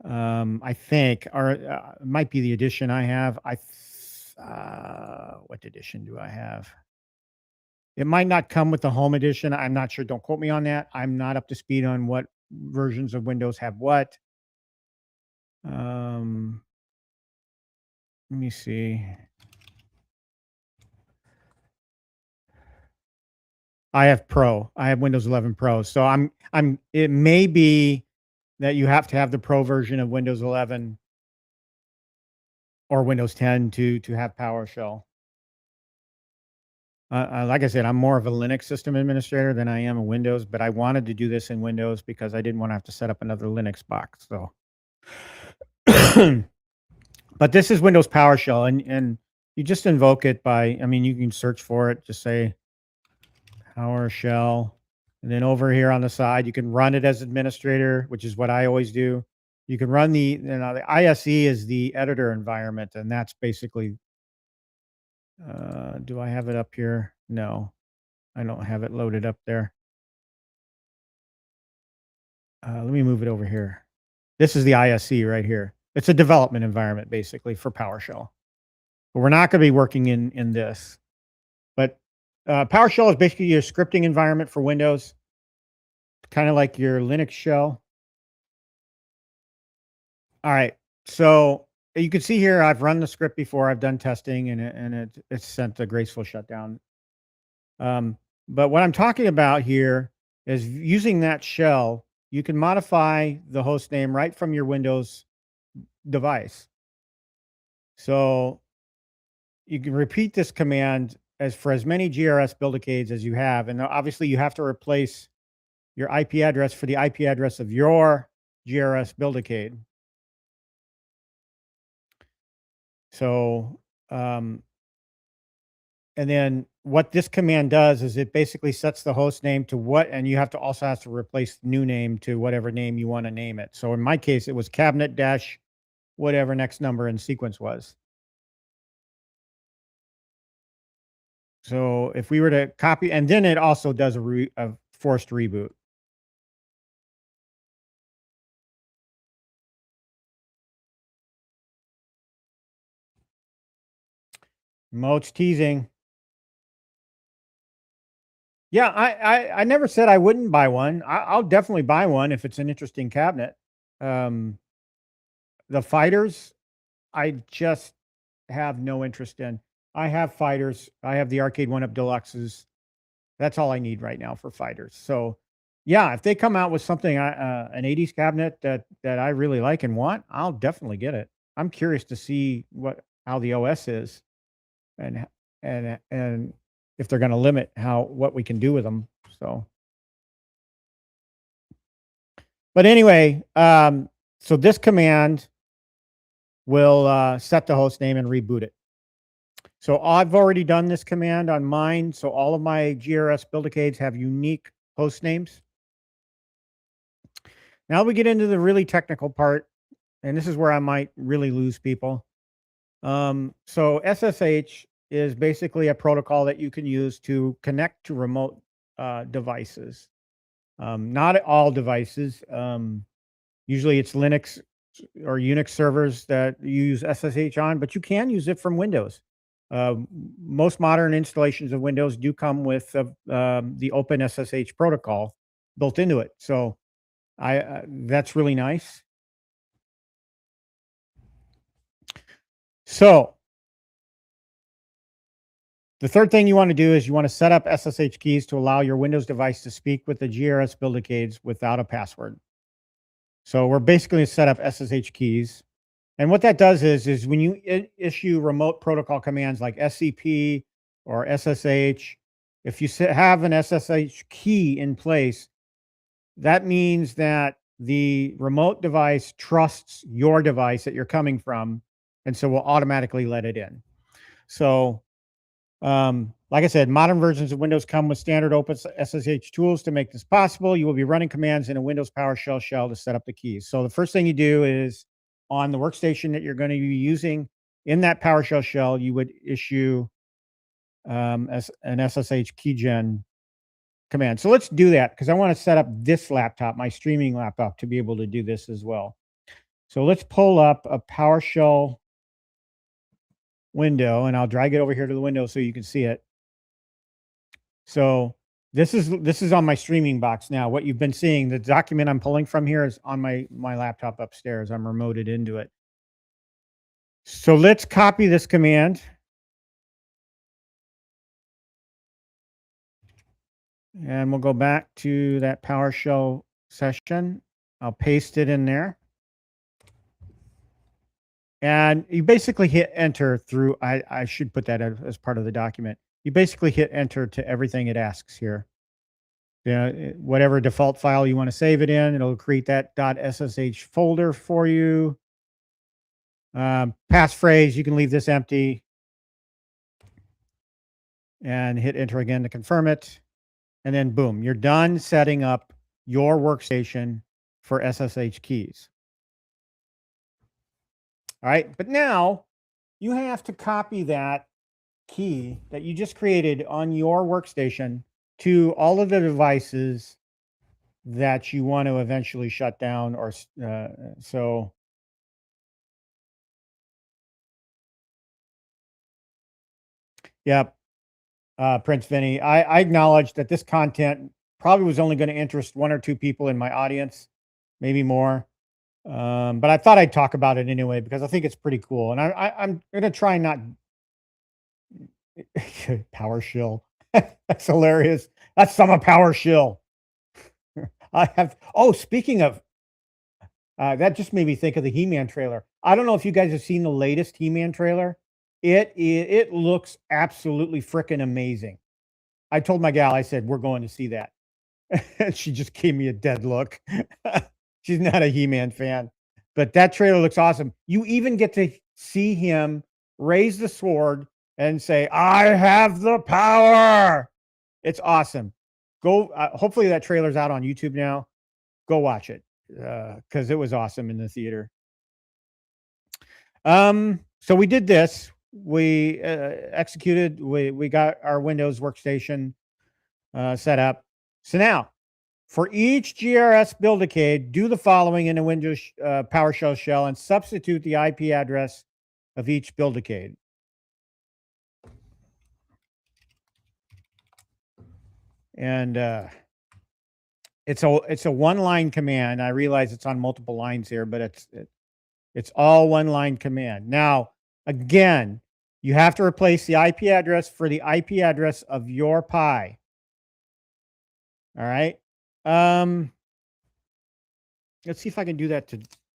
Speaker 1: I think, or it might be the edition I have. What edition do I have? It might not come with the home edition. I'm not sure. Don't quote me on that. I'm not up to speed on what versions of Windows have what. Let me see. I have Pro. I have Windows 11 Pro. So it may be that you have to have the Pro version of Windows 11 or Windows 10 to have PowerShell. Like I said, I'm more of a Linux system administrator than I am a Windows, but I wanted to do this in Windows because I didn't want to have to set up another Linux box. So, but this is Windows PowerShell, and You just invoke it by, I mean, you can search for it, just say PowerShell. And then over here on the side, you can run it as administrator, which is what I always do. You can run the ISE is the editor environment, and that's basically, do I have it up here? No, I don't have it loaded up there. Let me move it over here. This is the ISE right here. It's a development environment basically for PowerShell. But we're not going to be working in this. But PowerShell is basically your scripting environment for Windows, kind of like your Linux shell. All right. So you can see here, I've run the script before. I've done testing, and it's sent a graceful shutdown. But what I'm talking about here is using that shell. You can modify the host name right from your Windows device. So you can repeat this command for as many GRS Build-A-Cades as you have. And obviously you have to replace your IP address for the IP address of your GRS Build-A-Cade. So, and then what this command does is it basically sets the host name to what, and you have to replace the new name to whatever name you want to name it. So in my case, it was cabinet dash whatever next number in sequence was. So if we were to copy, and then it also does a forced reboot. Moat's teasing. Yeah, I never said I wouldn't buy one. I'll definitely buy one if it's an interesting cabinet. The fighters, I just have no interest in. I have fighters. I have the Arcade 1-Up Deluxes. That's all I need right now for fighters. So, yeah, if they come out with something, an 80s cabinet that I really like and want, I'll definitely get it. I'm curious to see how the OS is, and if they're going to limit what we can do with them. So, but anyway, so this command will set the host name and reboot it. So I've already done this command on mine. So all of my GRS Build-A-Cades have unique host names. Now we get into the really technical part, and this is where I might really lose people. So SSH is basically a protocol that you can use to connect to remote devices. Not all devices. Usually it's Linux or Unix servers that you use SSH on, but you can use it from Windows. Most modern installations of Windows do come with the Open SSH protocol built into it. So that's really nice. So the third thing you want to do is you want to set up SSH keys to allow your Windows device to speak with the GRS Build-A-Cades without a password. So we're basically going to set up SSH keys. And what that does is when you issue remote protocol commands like SCP or SSH, if you have an SSH key in place, that means that the remote device trusts your device that you're coming from, and so will automatically let it in. So, like I said, modern versions of Windows come with standard Open SSH tools to make this possible. You will be running commands in a Windows PowerShell shell to set up the keys. So the first thing you do is on the workstation that you're going to be using in that PowerShell shell, you would issue as an SSH keygen command. So let's do that because I want to set up this laptop, my streaming laptop, to be able to do this as well. So let's pull up a PowerShell window, and I'll drag it over here to the window so you can see it. So this is on my streaming box now. What you've been seeing, the document I'm pulling from here is on my laptop upstairs. I'm remoted into it. So let's copy this command. And we'll go back to that PowerShell session. I'll paste it in there. And you basically hit enter through, I should put that as part of the document. You basically hit enter to everything it asks here. Whatever default file you want to save it in, it'll create that .ssh folder for you. Passphrase, you can leave this empty. and hit enter again to confirm it. And then boom, you're done setting up your workstation for SSH keys. All right, but now you have to copy that key that you just created on your workstation to all of the devices that you want to eventually shut down, or so. Yep. Prince Vinny, I acknowledge that this content probably was only going to interest one or two people in my audience, maybe more. But I thought I'd talk about it anyway, because I think it's pretty cool. And I'm going to try not PowerShell. That's hilarious. That's some of PowerShell. I have, oh, speaking of, that just made me think of the He-Man trailer. I don't know if you guys have seen the latest He-Man trailer. It looks absolutely freaking amazing. I told my gal, I said, we're going to see that. She just gave me a dead look. She's not a He-Man fan, but that trailer looks awesome. You even get to see him raise the sword and say, I have the power. It's awesome. Go. Hopefully that trailer's out on YouTube now. Go watch it, because it was awesome in the theater. So we did this. We executed. We got our Windows workstation set up. So now, for each GRS Build-A-Cade, do the following in a Windows PowerShell shell and substitute the IP address of each Build-A-Cade. And it's a one-line command. I realize it's on multiple lines here, but it's all one-line command. Now, again, you have to replace the IP address for the IP address of your Pi. All right. Let's see if I can do that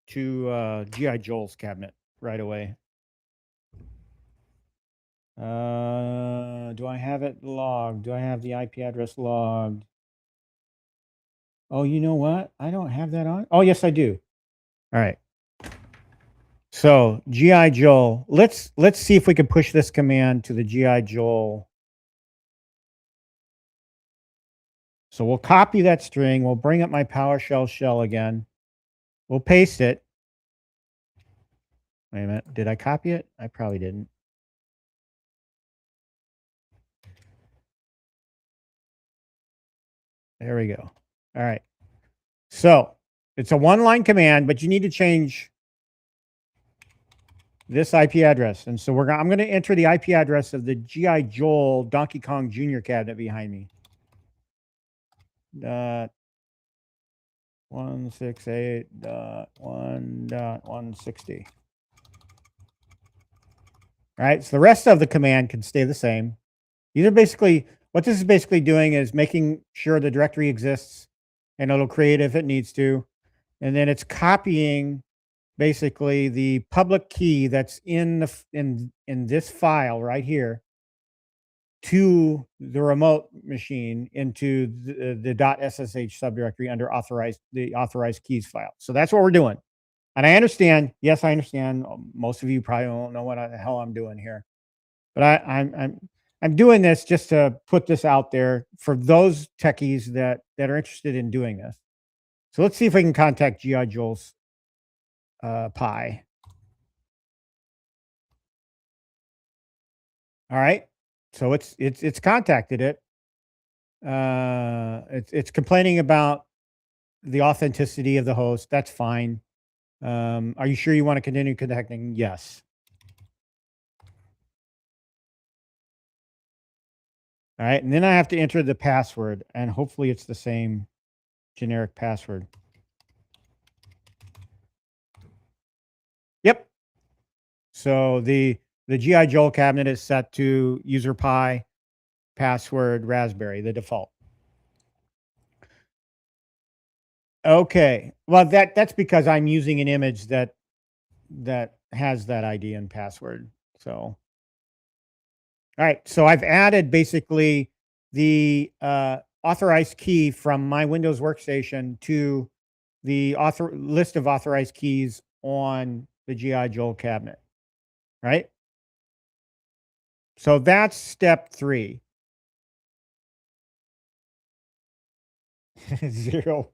Speaker 1: to GI Joel's cabinet right away. Do I have it logged? Do I have the IP address logged? Oh, you know what? I don't have that on. Oh, yes, I do. All right. So GI Joel, let's see if we can push this command to the GI Joel. So we'll copy that string. We'll bring up my PowerShell shell again. We'll paste it. Wait a minute. Did I copy it? I probably didn't. There we go. All right. So it's a one-line command, but you need to change this IP address. And so I'm going to enter the IP address of the GI Joel Donkey Kong Jr. cabinet behind me. 168.1.160. All right, so the rest of the command can stay the same. These are basically, what this is basically doing is making sure the directory exists, and it'll create if it needs to. And then it's copying basically the public key that's in this file right here to the remote machine into the .ssh subdirectory under the authorized keys file. So that's what we're doing. And I understand, yes, I understand. Most of you probably don't know what the hell I'm doing here, but I'm doing this just to put this out there for those techies that are interested in doing this. So let's see if we can contact GI Joel's Pi. All right. So it's contacted it. It's complaining about the authenticity of the host. That's fine. Are you sure you want to continue connecting? Yes. All right. And then I have to enter the password, and hopefully it's the same generic password. Yep. So the GI Joel cabinet is set to user Pi, password Raspberry, the default. Okay. Well, that's because I'm using an image that has that ID and password. So, all right. So I've added basically the authorized key from my Windows workstation to the list of authorized keys on the GI Joel cabinet. Right. So that's step 3. 0.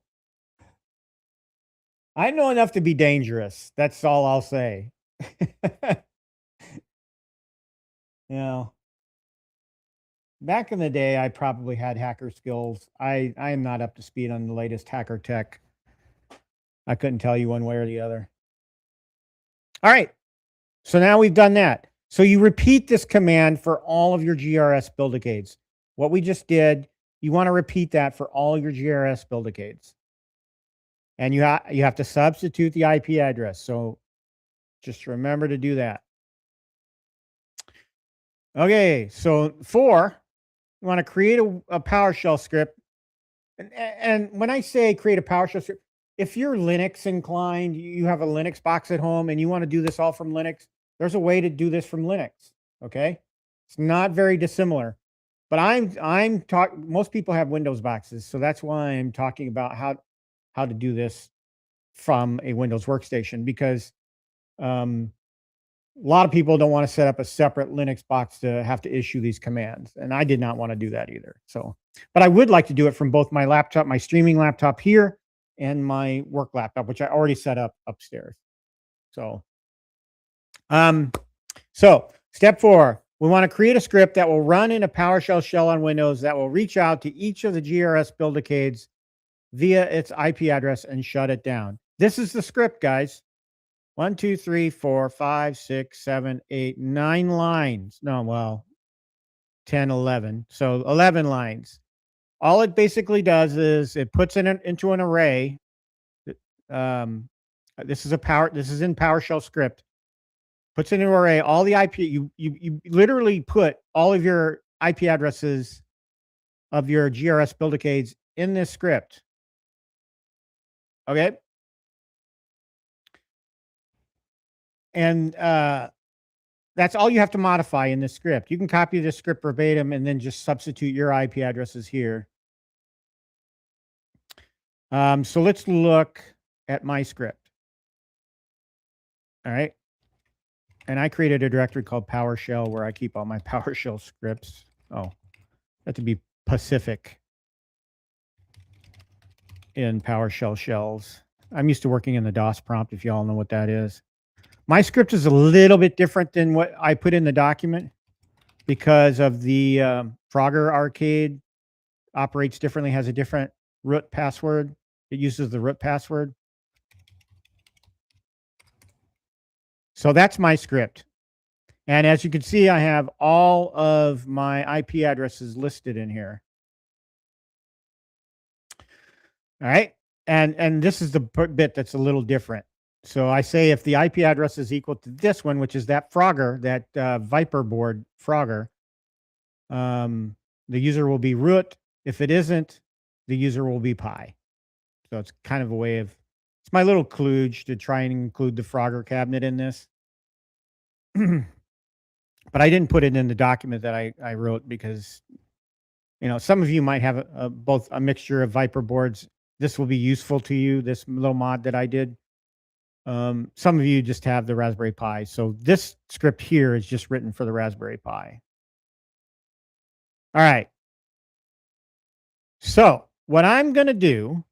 Speaker 1: I know enough to be dangerous. That's all I'll say. You know, back in the day, I probably had hacker skills. I am not up to speed on the latest hacker tech. I couldn't tell you one way or the other. All right. So now we've done that. So you repeat this command for all of your GRS Build-A-Cades. What we just did, you want to repeat that for all your GRS Build-A-Cades. And you have to substitute the IP address. So just remember to do that. Okay, so 4, you want to create a PowerShell script. And when I say create a PowerShell script, if you're Linux inclined, you have a Linux box at home and you want to do this all from Linux, there's a way to do this from Linux. Okay, it's not very dissimilar. But I'm talking. Most people have Windows boxes, so that's why I'm talking about how to do this from a Windows workstation, because a lot of people don't want to set up a separate Linux box to have to issue these commands. And I did not want to do that either. So, but I would like to do it from both my laptop, my streaming laptop here, and my work laptop, which I already set up upstairs. So, step 4, we want to create a script that will run in a PowerShell shell on Windows that will reach out to each of the GRS Build-A-Cades via its IP address and shut it down. This is the script, guys. 1, 2, 3, 4, 5, 6, 7, 8, 9 lines. No, well, 10, 11. So 11 lines. All it basically does is it puts it into an array. This is in PowerShell script. Puts it in an array. All the IP, you literally put all of your IP addresses of your GRS Build-A-Cades in this script. Okay. And that's all you have to modify in this script. You can copy this script verbatim and then just substitute your IP addresses here. So let's look at my script. All right. And I created a directory called PowerShell where I keep all my PowerShell scripts. Oh, that to be Pacific in PowerShell shells. I'm used to working in the DOS prompt, if you all know what that is. My script is a little bit different than what I put in the document because of the Frogger arcade operates differently, has a different root password. It uses the root password. So that's my script. And as you can see, I have all of my IP addresses listed in here. All right. And this is the bit that's a little different. So I say if the IP address is equal to this one, which is that Frogger, that Viper board Frogger, the user will be root. If it isn't, the user will be pi. So it's kind of a way of, it's my little kludge to try and include the Frogger cabinet in this. But I didn't put it in the document that I wrote because, you know, some of you might have both a mixture of Viper boards. This will be useful to you, this little mod that I did. Some of you just have the Raspberry Pi. So this script here is just written for the Raspberry Pi. All right. So what I'm going to do,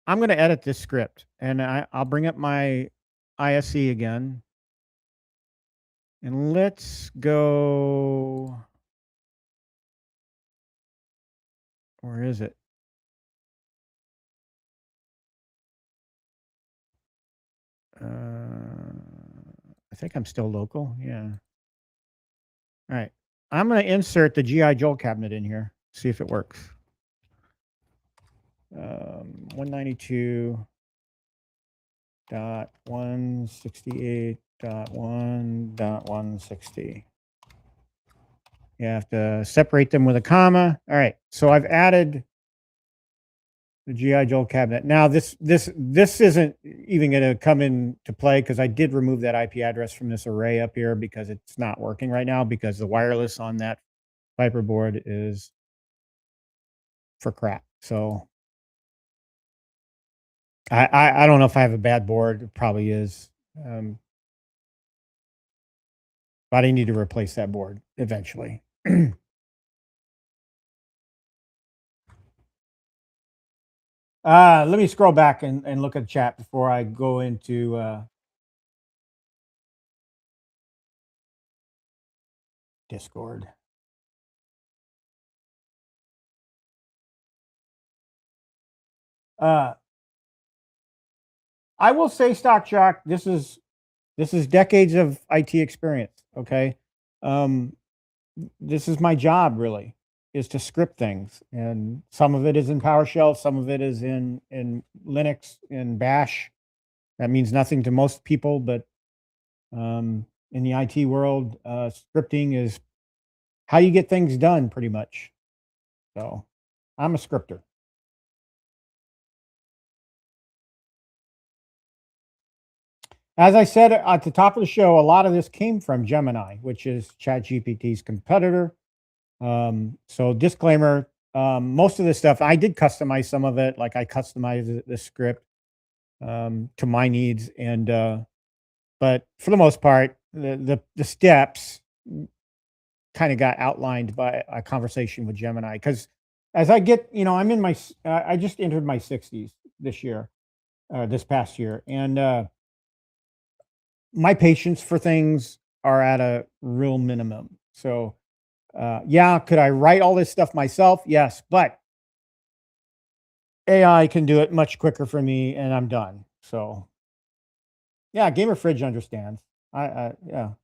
Speaker 1: I'm going to edit this script. And I'll bring up my ISE again. And let's go. Where is it? I think I'm still local. Yeah. All right. I'm going to insert the GI Joel cabinet in here. See if it works. 192.168.1.160. You have to separate them with a comma. All right. So I've added the GI Joel cabinet. Now this isn't even going to come into play because I did remove that IP address from this array up here because it's not working right now because the wireless on that Viper board is for crap. So I don't know if I have a bad board. It probably is. But I need to replace that board eventually. Let me scroll back and look at the chat before I go into Discord. I will say, Stock Jock, this is decades of IT experience. Okay, this is my job, really, is to script things, and some of it is in PowerShell, some of it is in Linux, in Bash. That means nothing to most people, but in the IT world, scripting is how you get things done, pretty much. So I'm a scripter. As I said at the top of the show, a lot of this came from Gemini, which is ChatGPT's competitor. So disclaimer, most of this stuff, I did customize some of it. Like I customized the script to my needs. And but for the most part, the steps kind of got outlined by a conversation with Gemini. Because as I get, I'm in I just entered my 60s this year, this past year. And my patience for things are at a real minimum. So, yeah, could I write all this stuff myself? Yes, but AI can do it much quicker for me, and I'm done. So, yeah, Gamer Fridge understands. Yeah,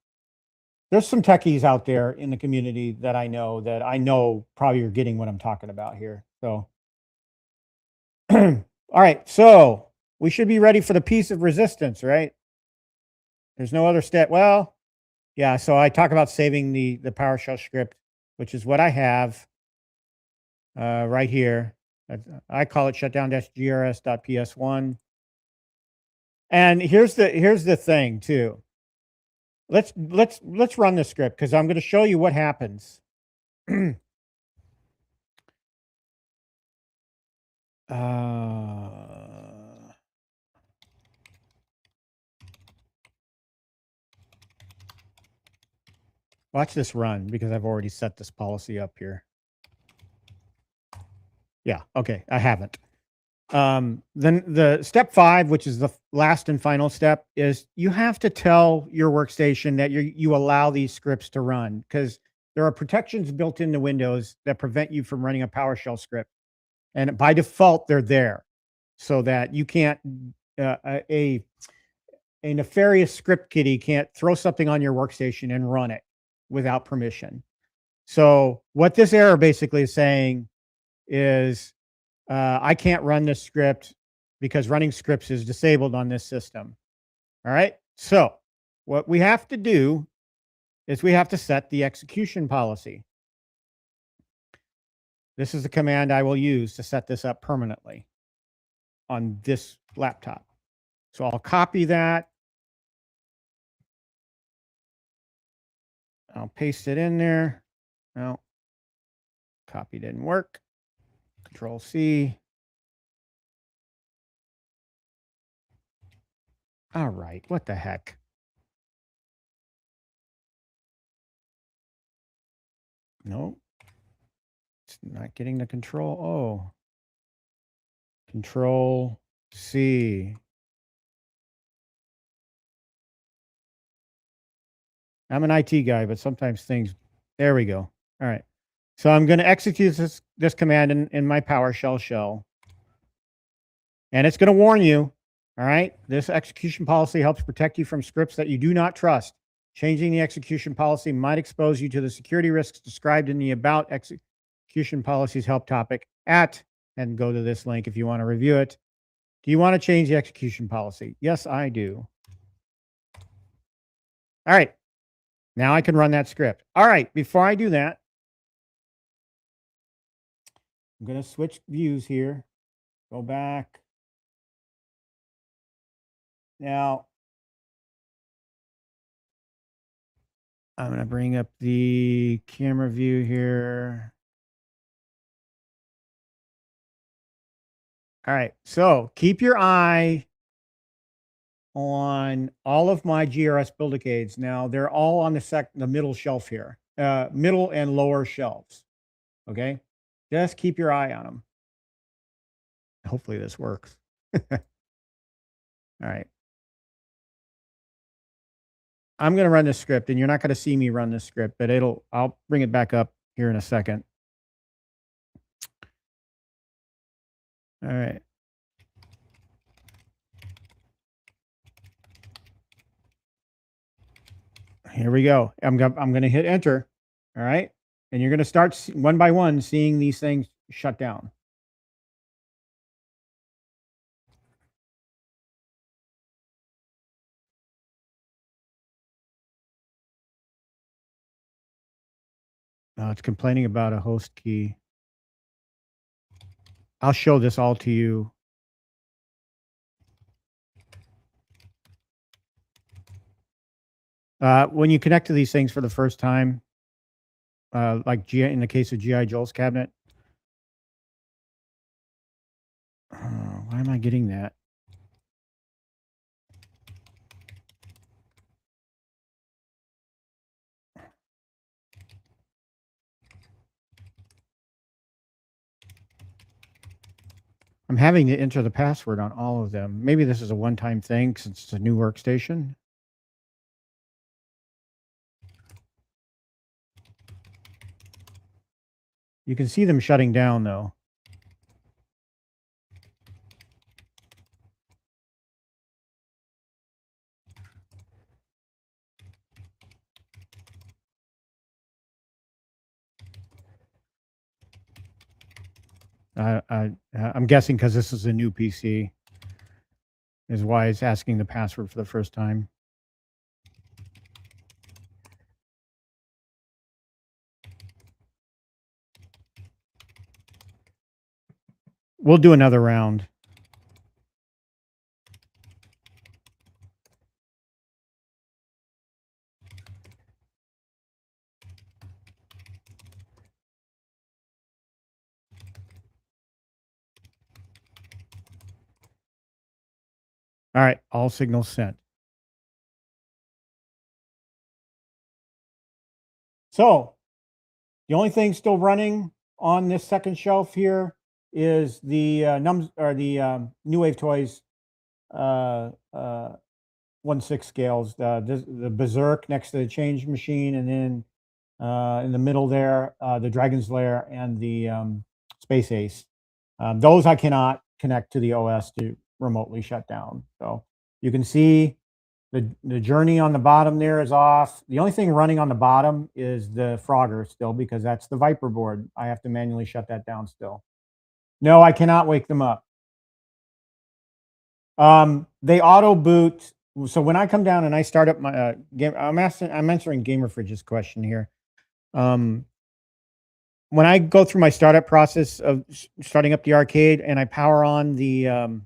Speaker 1: there's some techies out there in the community that I know probably are getting what I'm talking about here. So, all right, so we should be ready for the piece of resistance, right? There's no other step. Well, yeah, so I talk about saving the PowerShell script, which is what I have right here. I call it shutdown-grs.ps1. And here's the thing too. Let's run the script because I'm going to show you what happens. Watch this run because I've already set this policy up here. Yeah, okay, I haven't. Then the step 5, which is the last and final step, is you have to tell your workstation that you allow these scripts to run, because there are protections built into Windows that prevent you from running a PowerShell script. And by default, they're there so that you can't, a nefarious script kiddie can't throw something on your workstation and run it without permission. So what this error basically is saying is, I can't run this script because running scripts is disabled on this system. All right. So what we have to do is we have to set the execution policy. This is the command I will use to set this up permanently on this laptop. So I'll copy that. I'll paste it in there. No, copy didn't work. Control C. All right, what the heck? No, it's not getting the control. Oh, Control C. I'm an IT guy, but sometimes things, there we go. All right. So I'm going to execute this command in my PowerShell shell. And it's going to warn you. All right. This execution policy helps protect you from scripts that you do not trust. Changing the execution policy might expose you to the security risks described in the About Execution Policies help topic and go to this link if you want to review it. Do you want to change the execution policy? Yes, I do. All right. Now I can run that script. All right. Before I do that, I'm going to switch views here. Go back. Now, I'm going to bring up the camera view here. All right. So keep your eye on all of my GRS Build-A-Cades. Now, they're all on the middle shelf here, middle and lower shelves. Okay. Just keep your eye on them. Hopefully this works. All right. I'm going to run this script, and you're not going to see me run this script, but I'll bring it back up here in a second. All right. Here we go. I'm going to hit enter. All right. And you're going to start one by one seeing these things shut down. It's complaining about a host key. I'll show this all to you. When you connect to these things for the first time, like in the case of G.I. Joe's cabinet. Why am I getting that? I'm having to enter the password on all of them. Maybe this is a one-time thing since it's a new workstation. You can see them shutting down, though. I'm guessing because this is a new PC is why it's asking the password for the first time. We'll do another round. All right, all signals sent. So the only thing still running on this second shelf here is the New Wave Toys 1/6 scales, the Berserk next to the change machine, and then in the middle there, the Dragon's Lair and the Space Ace. Those I cannot connect to the OS to remotely shut down. So you can see the journey on the bottom there is off. The only thing running on the bottom is the Frogger still, because that's the Viper board. I have to manually shut that down still. No, I cannot wake them up. They auto boot. So when I come down and I start up my game, I'm answering Gamer Fridge's question here. When I go through my startup process of starting up the arcade and I power on the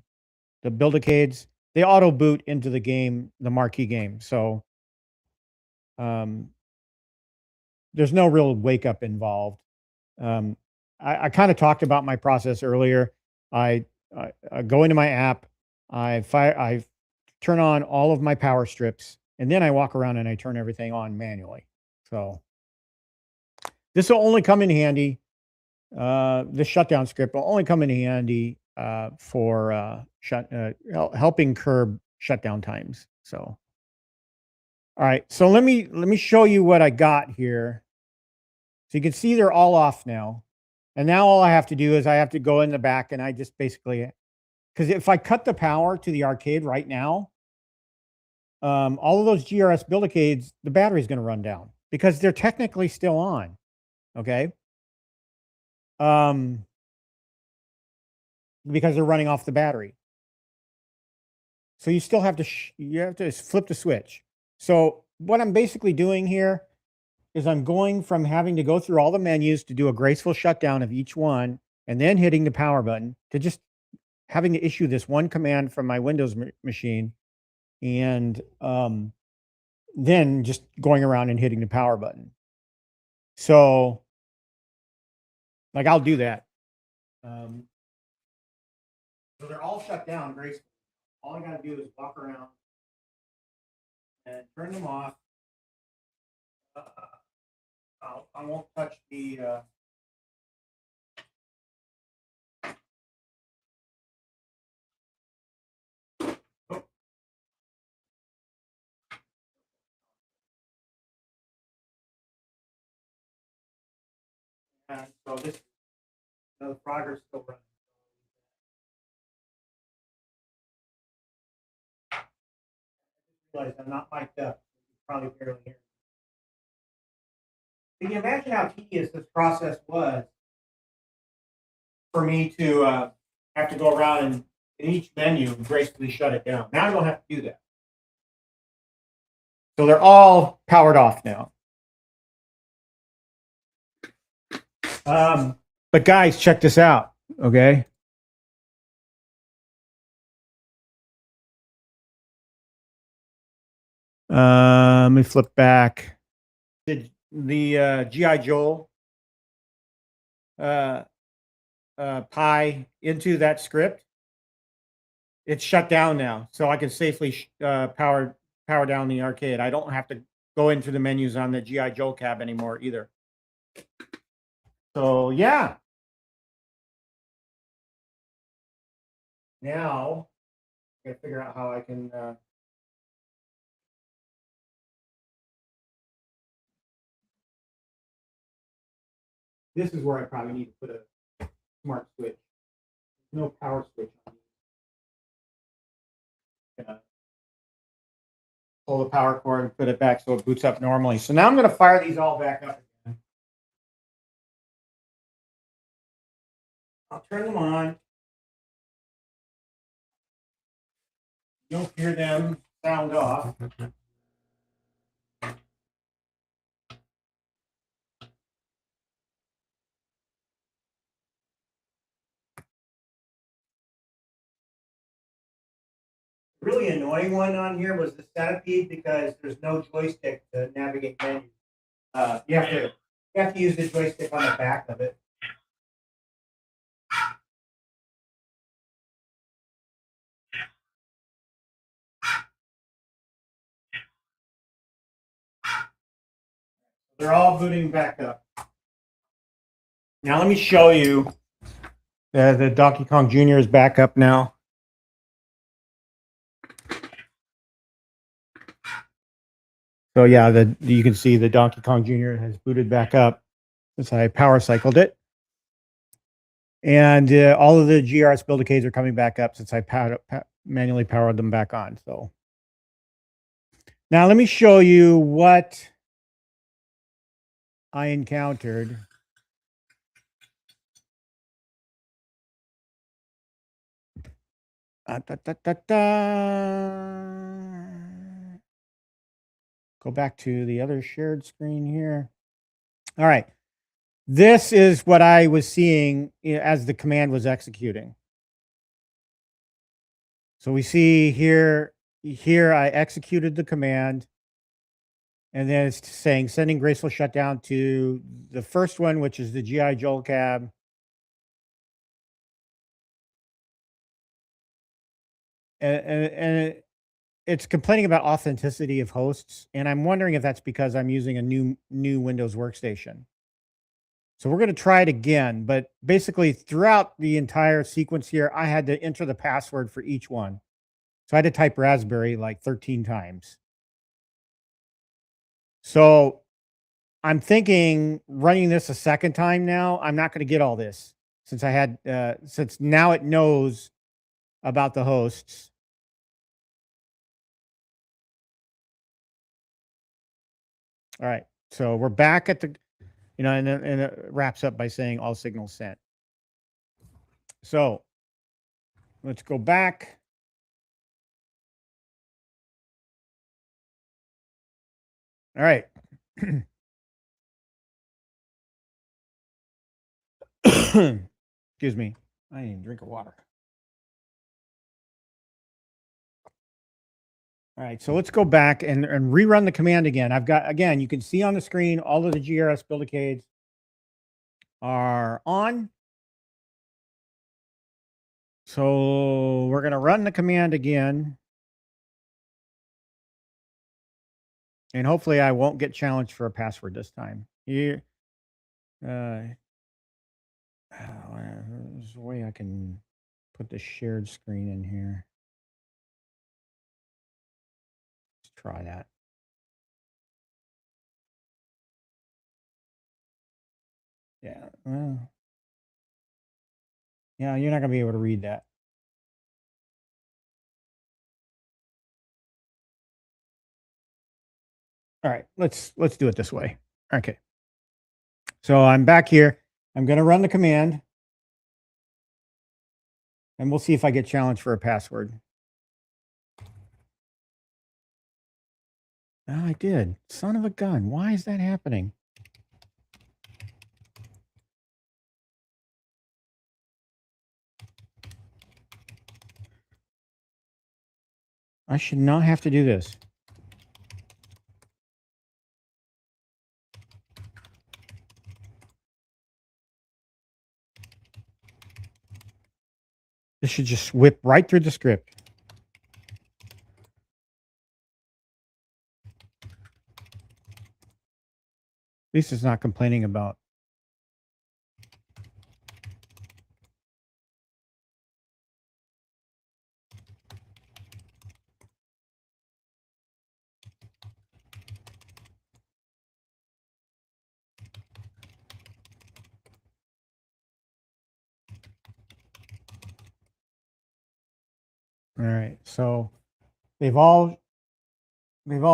Speaker 1: Build-A-Cades, they auto boot into the game, the marquee game. So there's no real wake up involved. I kind of talked about my process earlier. I go into my app, I turn on all of my power strips, and then I walk around and I turn everything on manually. So this will only come in handy. This shutdown script will only come in handy for helping curb shutdown times. So, all right. So let me show you what I got here. So you can see they're all off now. And now all I have to do is I have to go in the back and I just basically, because if I cut the power to the arcade right now, all of those GRS Build-A-Cades, the battery's going to run down because they're technically still on. Okay. Because they're running off the battery. So you still have to, you have to flip the switch. So what I'm basically doing here is I'm going from having to go through all the menus to do a graceful shutdown of each one and then hitting the power button to just having to issue this one command from my Windows machine and then just going around and hitting the power button. So like I'll do that. So they're all shut down gracefully. All I got to do is walk around and turn them off. I won't touch the And so this, the progress still running. Realize I'm not mic'd up. You probably barely hear me. Can you imagine how tedious this process was for me to have to go around and in each menu gracefully shut it down? Now I don't have to do that. So they're all powered off now. But guys, check this out, okay? Let me flip back. The G.I. Joe pie into that script, it's shut down now, so I can safely power down the arcade. I don't have to go into the menus on the G.I. Joe cab anymore either. So yeah. Now I gotta figure out how I can this is where I probably need to put a smart switch. No power switch on these. Pull the power cord and put it back so it boots up normally. So now I'm going to fire these all back up again. I'll turn them on. You'll hear them sound off. Really annoying one on here was the centipede because there's no joystick to navigate menus. You have to use the joystick on the back of it. They're all booting back up. Now let me show you the Donkey Kong Jr. is back up now. So yeah, you can see the Donkey Kong Jr. has booted back up since I power cycled it. And all of the GRS Build-A-Cades are coming back up since I manually powered them back on. So now let me show you what I encountered. Go back to the other shared screen here. All right. This is what I was seeing as the command was executing. So we see here I executed the command, and then it's saying sending graceful shutdown to the first one, which is the G.I. Joe cab. And it's complaining about authenticity of hosts, and I'm wondering if that's because I'm using a new Windows workstation. So we're going to try it again, but basically throughout the entire sequence here, I had to enter the password for each one. So I had to type Raspberry like 13 times. So I'm thinking running this a second time now, I'm not going to get all this since I had, since now it knows about the hosts. All right. So we're back at the, and it wraps up by saying all signals sent. So let's go back. All right. Excuse me. I need a drink of water. All right, so let's go back and rerun the command again. I've got, again, you can see on the screen, all of the GRS Build-A-Cades are on. So we're going to run the command again. And hopefully I won't get challenged for a password this time. Here, there's a way I can put the shared screen in here. Let's try that. Yeah, Yeah, you're not gonna be able to read that. All right, let's do it this way. Okay. So I'm back here. I'm gonna run the command, and we'll see if I get challenged for a password. Oh, I did. Son of a gun. Why is that happening? I should not have to do this. This should just whip right through the script. At least it's not complaining about. All right, so they've all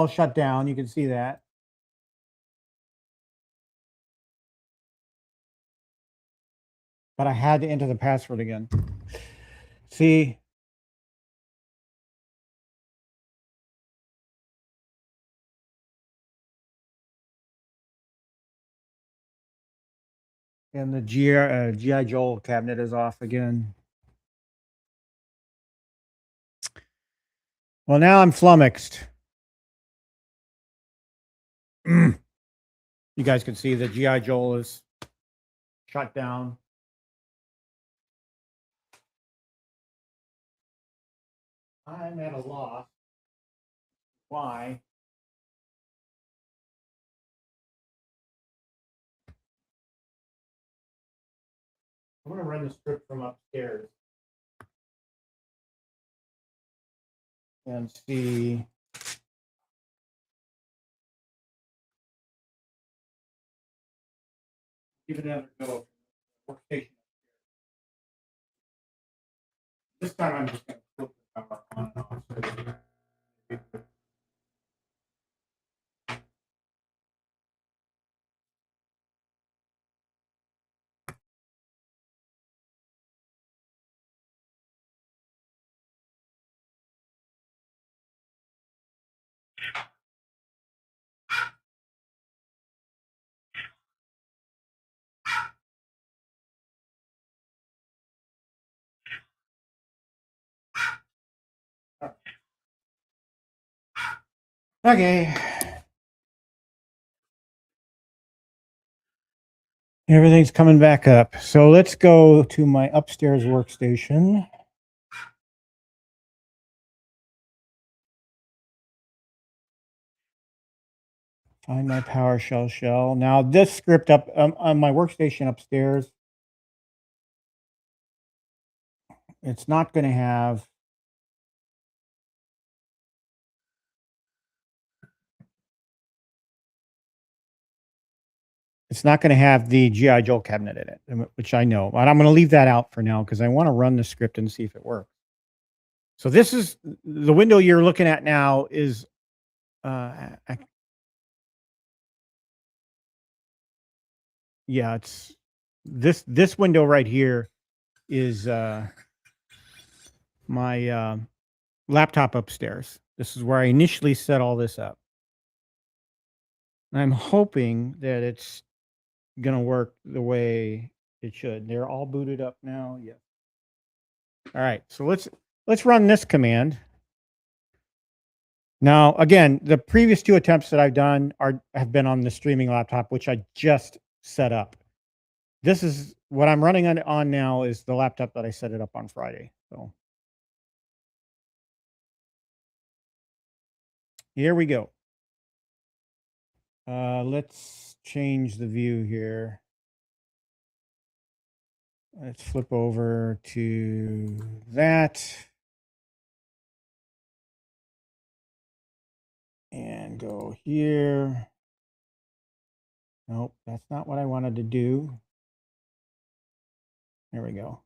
Speaker 1: shut down. You can see that. But I had to enter the password again. See, and the GI Joel cabinet is off again. Well, now I'm flummoxed. You guys can see the GI Joel is shut down. I'm at a loss. Why? I'm going to run the script from upstairs and see. Give it another go. Workstation. This time I'm just going to flip the camera on and off. Okay. Everything's coming back up. So let's go to my upstairs workstation. Find my PowerShell shell. Now this script up on my workstation upstairs, it's not going to have. It's not going to have the GI Joel cabinet in it, which I know. But I'm going to leave that out for now because I want to run the script and see if it works. So this is the window you're looking at now is yeah, it's this window right here is my laptop upstairs. This is where I initially set all this up. And I'm hoping that it's gonna work the way it should. They're all booted up now. Yeah. All right. So let's run this command. Now, again, the previous two attempts that I've done have been on the streaming laptop, which I just set up. This is what I'm running on now is the laptop that I set it up on Friday. So here we go. Let's change the view here. Let's flip over to that. And go here. Nope, that's not what I wanted to do. There we go.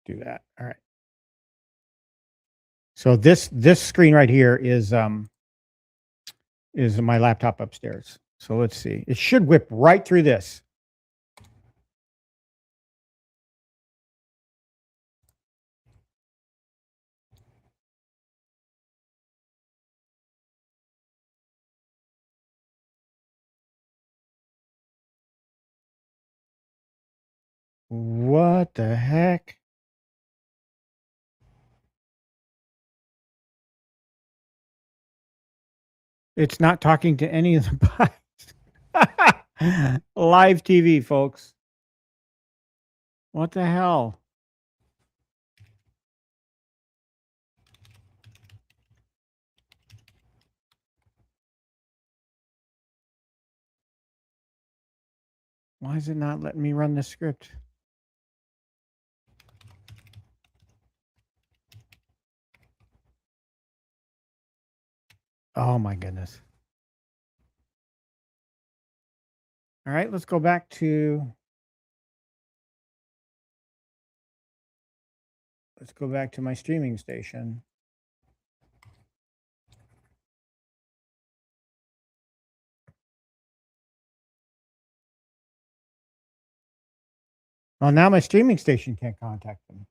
Speaker 1: Do that. All right. So this screen right here is my laptop upstairs. So let's see. It should whip right through this. What the heck? It's not talking to any of the pies. Live TV, folks. What the hell? Why is it not letting me run the script? Oh my goodness. All right, let's go back to my streaming station. Well, now my streaming station can't contact them.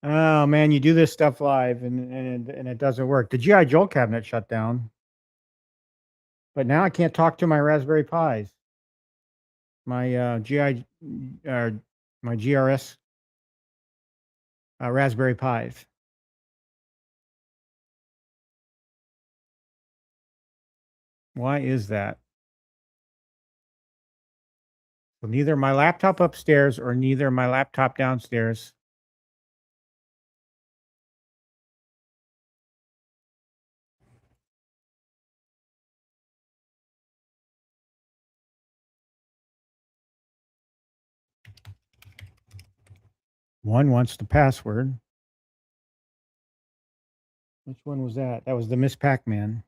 Speaker 1: Oh man, you do this stuff live and it doesn't work. The GI Joe cabinet shut down, but now I can't talk to my Raspberry Pis. My my GRS Raspberry Pis. Why is that? Well, neither my laptop upstairs or neither my laptop downstairs. One wants the password. Which one was that? That was the Miss Pac-Man.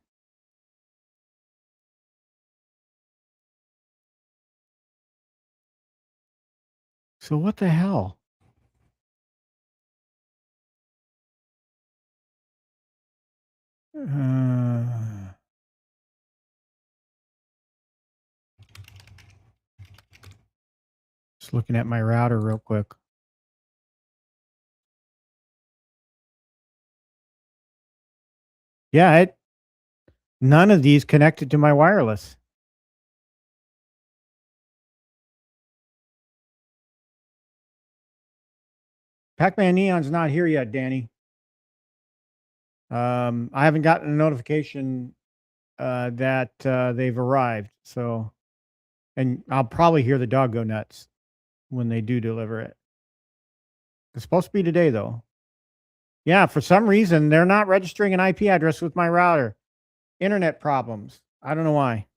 Speaker 1: So what the hell? Just looking at my router real quick. Yeah, none of these connected to my wireless. Pac-Man Neon's not here yet, Danny. I haven't gotten a notification that they've arrived. So, and I'll probably hear the dog go nuts when they do deliver it. It's supposed to be today, though. Yeah, for some reason, they're not registering an IP address with my router. Internet problems. I don't know why.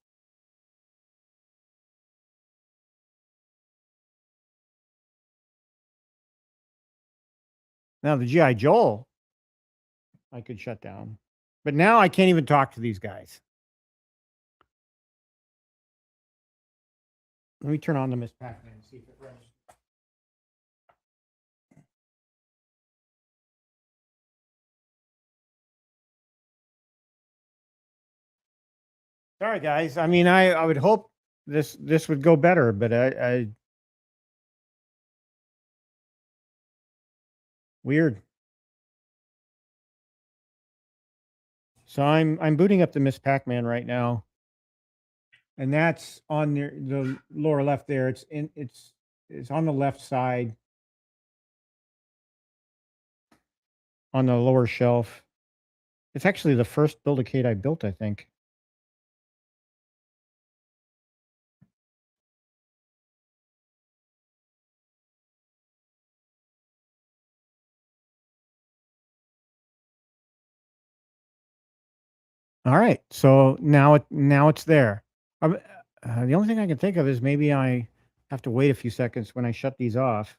Speaker 1: Now, the G.I. Joel, I could shut down. But now I can't even talk to these guys. Let me turn on the Miss Pac-Man and see if it runs. Sorry, guys. I mean, I would hope this would go better, but I weird. So I'm booting up the Miss Pac-Man right now, and that's on the lower left there. It's on the left side on the lower shelf. It's actually the first Build-A-Cade I built, I think. All right, so now it's there. The only thing I can think of is maybe I have to wait a few seconds when I shut these off.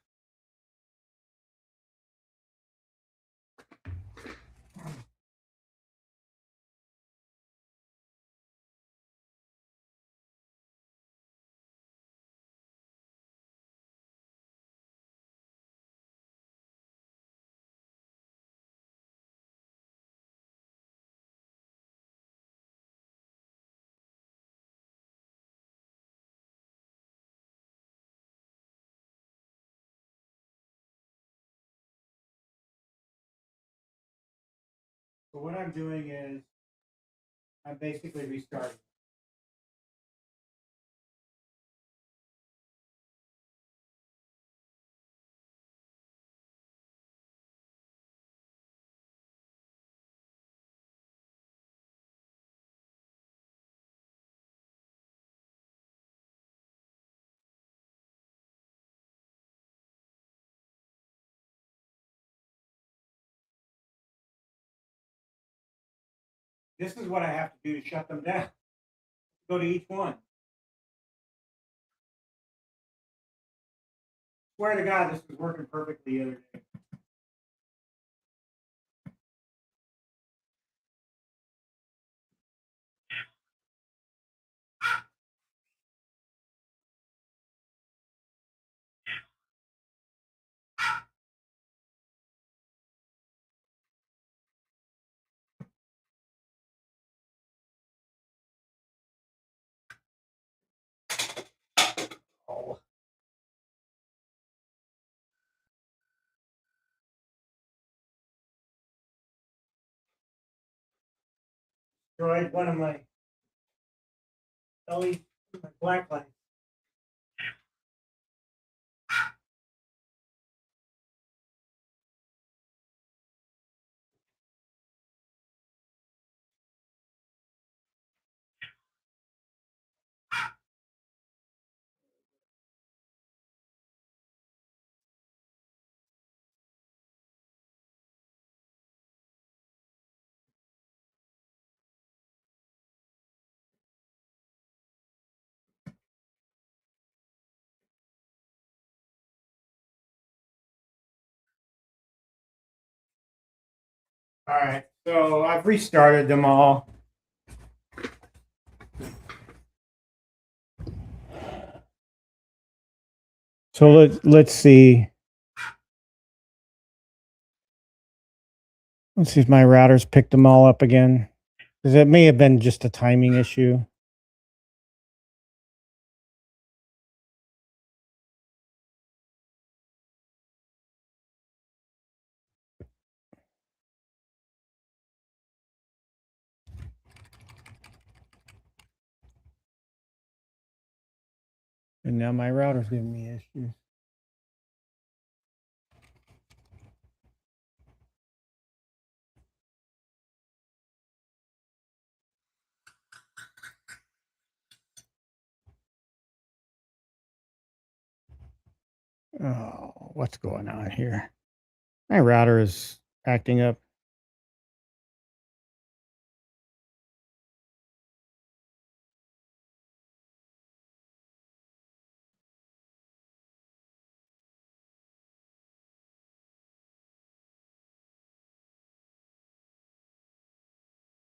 Speaker 1: So what I'm doing is I'm basically restarting. This is what I have to do to shut them down. Go to each one. Swear to God, this was working perfectly the other day. Oh. Destroyed one of my LED, my black lights. All right, so I've restarted them all. So let's see. Let's see if my routers picked them all up again, because it may have been just a timing issue. And now my router's giving me issues. Oh, what's going on here? My router is acting up.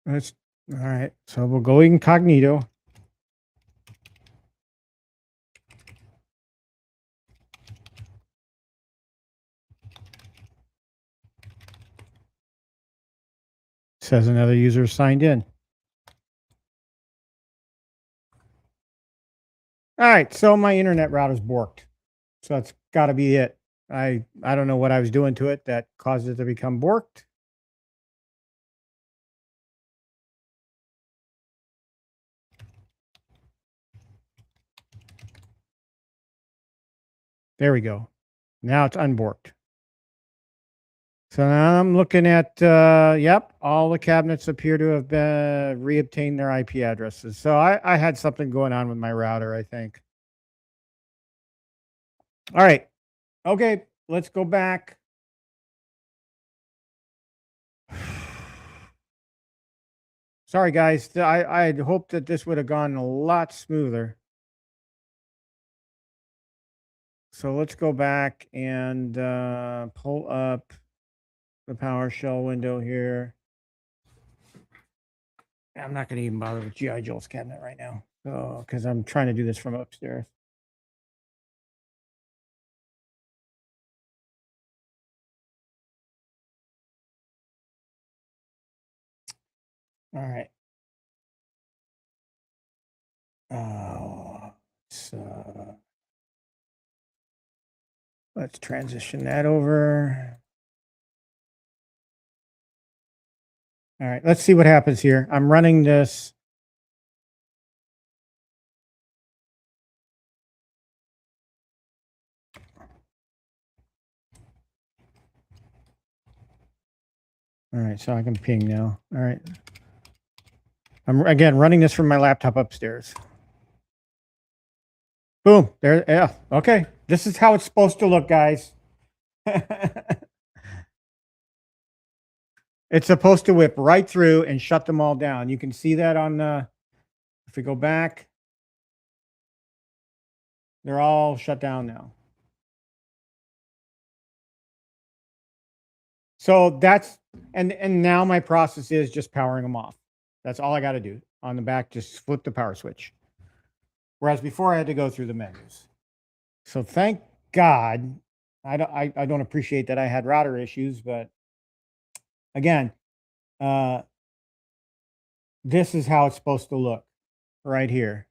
Speaker 1: That's all right. So we'll go incognito. Says another user signed in. All right, so my internet router's borked. So that's got to be it. I don't know what I was doing to it that caused it to become borked. There we go. Now it's unborked. So now I'm looking at, yep, all the cabinets appear to have been reobtained their IP addresses. So I had something going on with my router, I think. All right. Okay, let's go back. Sorry, guys. I had hoped that this would have gone a lot smoother. So let's go back and pull up the PowerShell window here. I'm not going to even bother with G.I. Joe's cabinet right now, so because I'm trying to do this from upstairs. All right. So let's transition that over. All right, let's see what happens here. I'm running this. All right, so I can ping now. All right. I'm again running this from my laptop upstairs. Boom. There. Yeah. Okay. This is how it's supposed to look, guys. It's supposed to whip right through and shut them all down. You can see that on the, if we go back, they're all shut down now. So that's, and now my process is just powering them off. That's all I got to do on the back. Just flip the power switch. Whereas before I had to go through the menus. So thank God, I don't appreciate that I had router issues, but again, this is how it's supposed to look right here.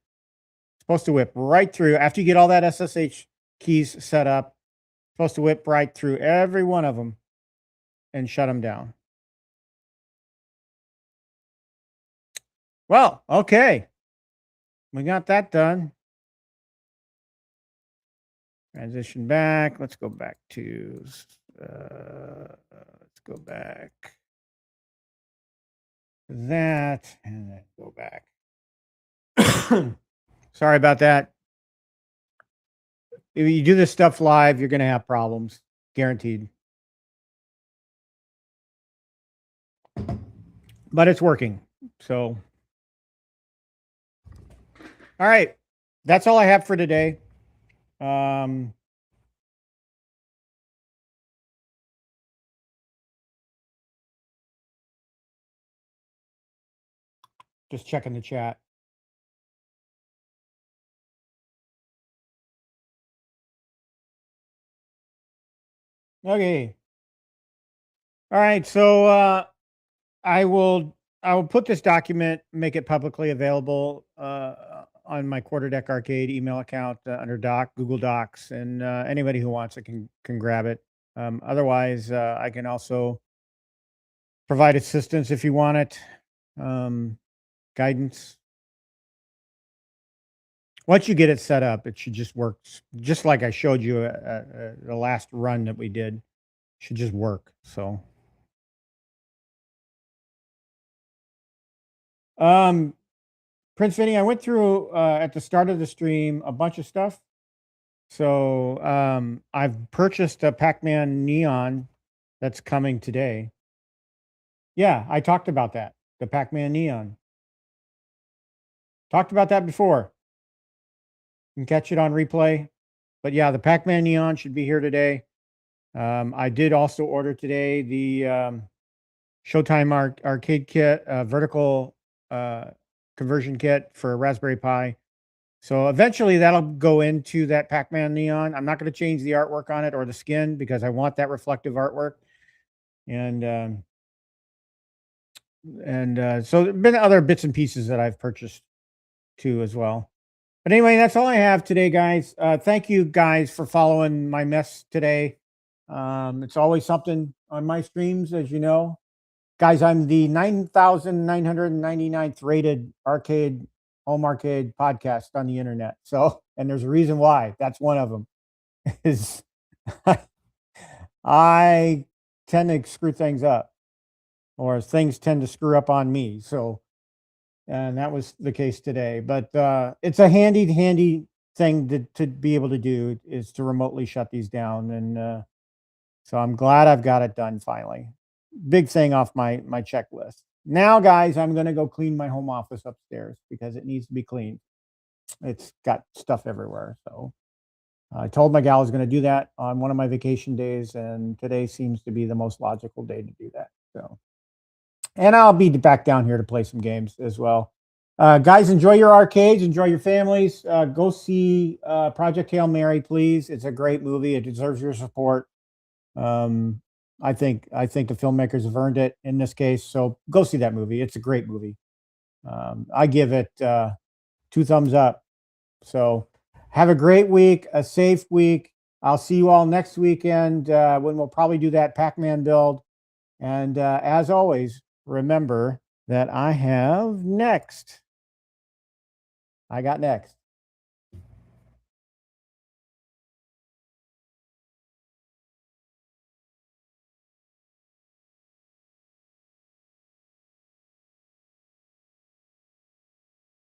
Speaker 1: It's supposed to whip right through after you get all that SSH keys set up. It's supposed to whip right through every one of them and shut them down. Well, okay. We got that done. Transition back. Let's go back to, let's go back to that and then go back. Sorry about that. If you do this stuff live, you're going to have problems, guaranteed. But it's working. So, all right. That's all I have for today. Just checking the chat. Okay. All right. So I will put this document, make it publicly available on my Quarterdeck Arcade email account under Google Docs, and anybody who wants it can grab it. Otherwise, I can also provide assistance if you want it, guidance. Once you get it set up, it should just work, just like I showed you the last run that we did. It should just work. So, Prince Vinny, I went through at the start of the stream a bunch of stuff. So I've purchased a Pac-Man Neon that's coming today. Yeah, I talked about that. The Pac-Man Neon. Talked about that before. You can catch it on replay. But yeah, the Pac-Man Neon should be here today. I did also order today the Showtime arcade kit, vertical conversion kit for Raspberry Pi. So eventually that'll go into that Pac-Man Neon. I'm not going to change the artwork on it or the skin because I want that reflective artwork. And so there have been other bits and pieces that I've purchased too as well. But anyway, that's all I have today, guys. Thank you guys for following my mess today. It's always something on my streams, as you know. Guys, I'm the 9,999th rated home arcade podcast on the internet. So, and there's a reason why. That's one of them. Is I tend to screw things up, or things tend to screw up on me. So, and that was the case today. But it's a handy thing to be able to do, is to remotely shut these down. And so I'm glad I've got it done finally. Big thing off my checklist. Now, guys, I'm going to go clean my home office upstairs because it needs to be cleaned. It's got stuff everywhere. So I told my gal I was going to do that on one of my vacation days, and today seems to be the most logical day to do that. So, and I'll be back down here to play some games as well. Guys, enjoy your arcades, enjoy your families. Go see Project Hail Mary, please. It's a great movie. It deserves your support. I think the filmmakers have earned it in this case. So go see that movie. It's a great movie. I give it 2 thumbs up. So have a great week, a safe week. I'll see you all next weekend when we'll probably do that Pac-Man build. And as always, remember that I have next. I got next.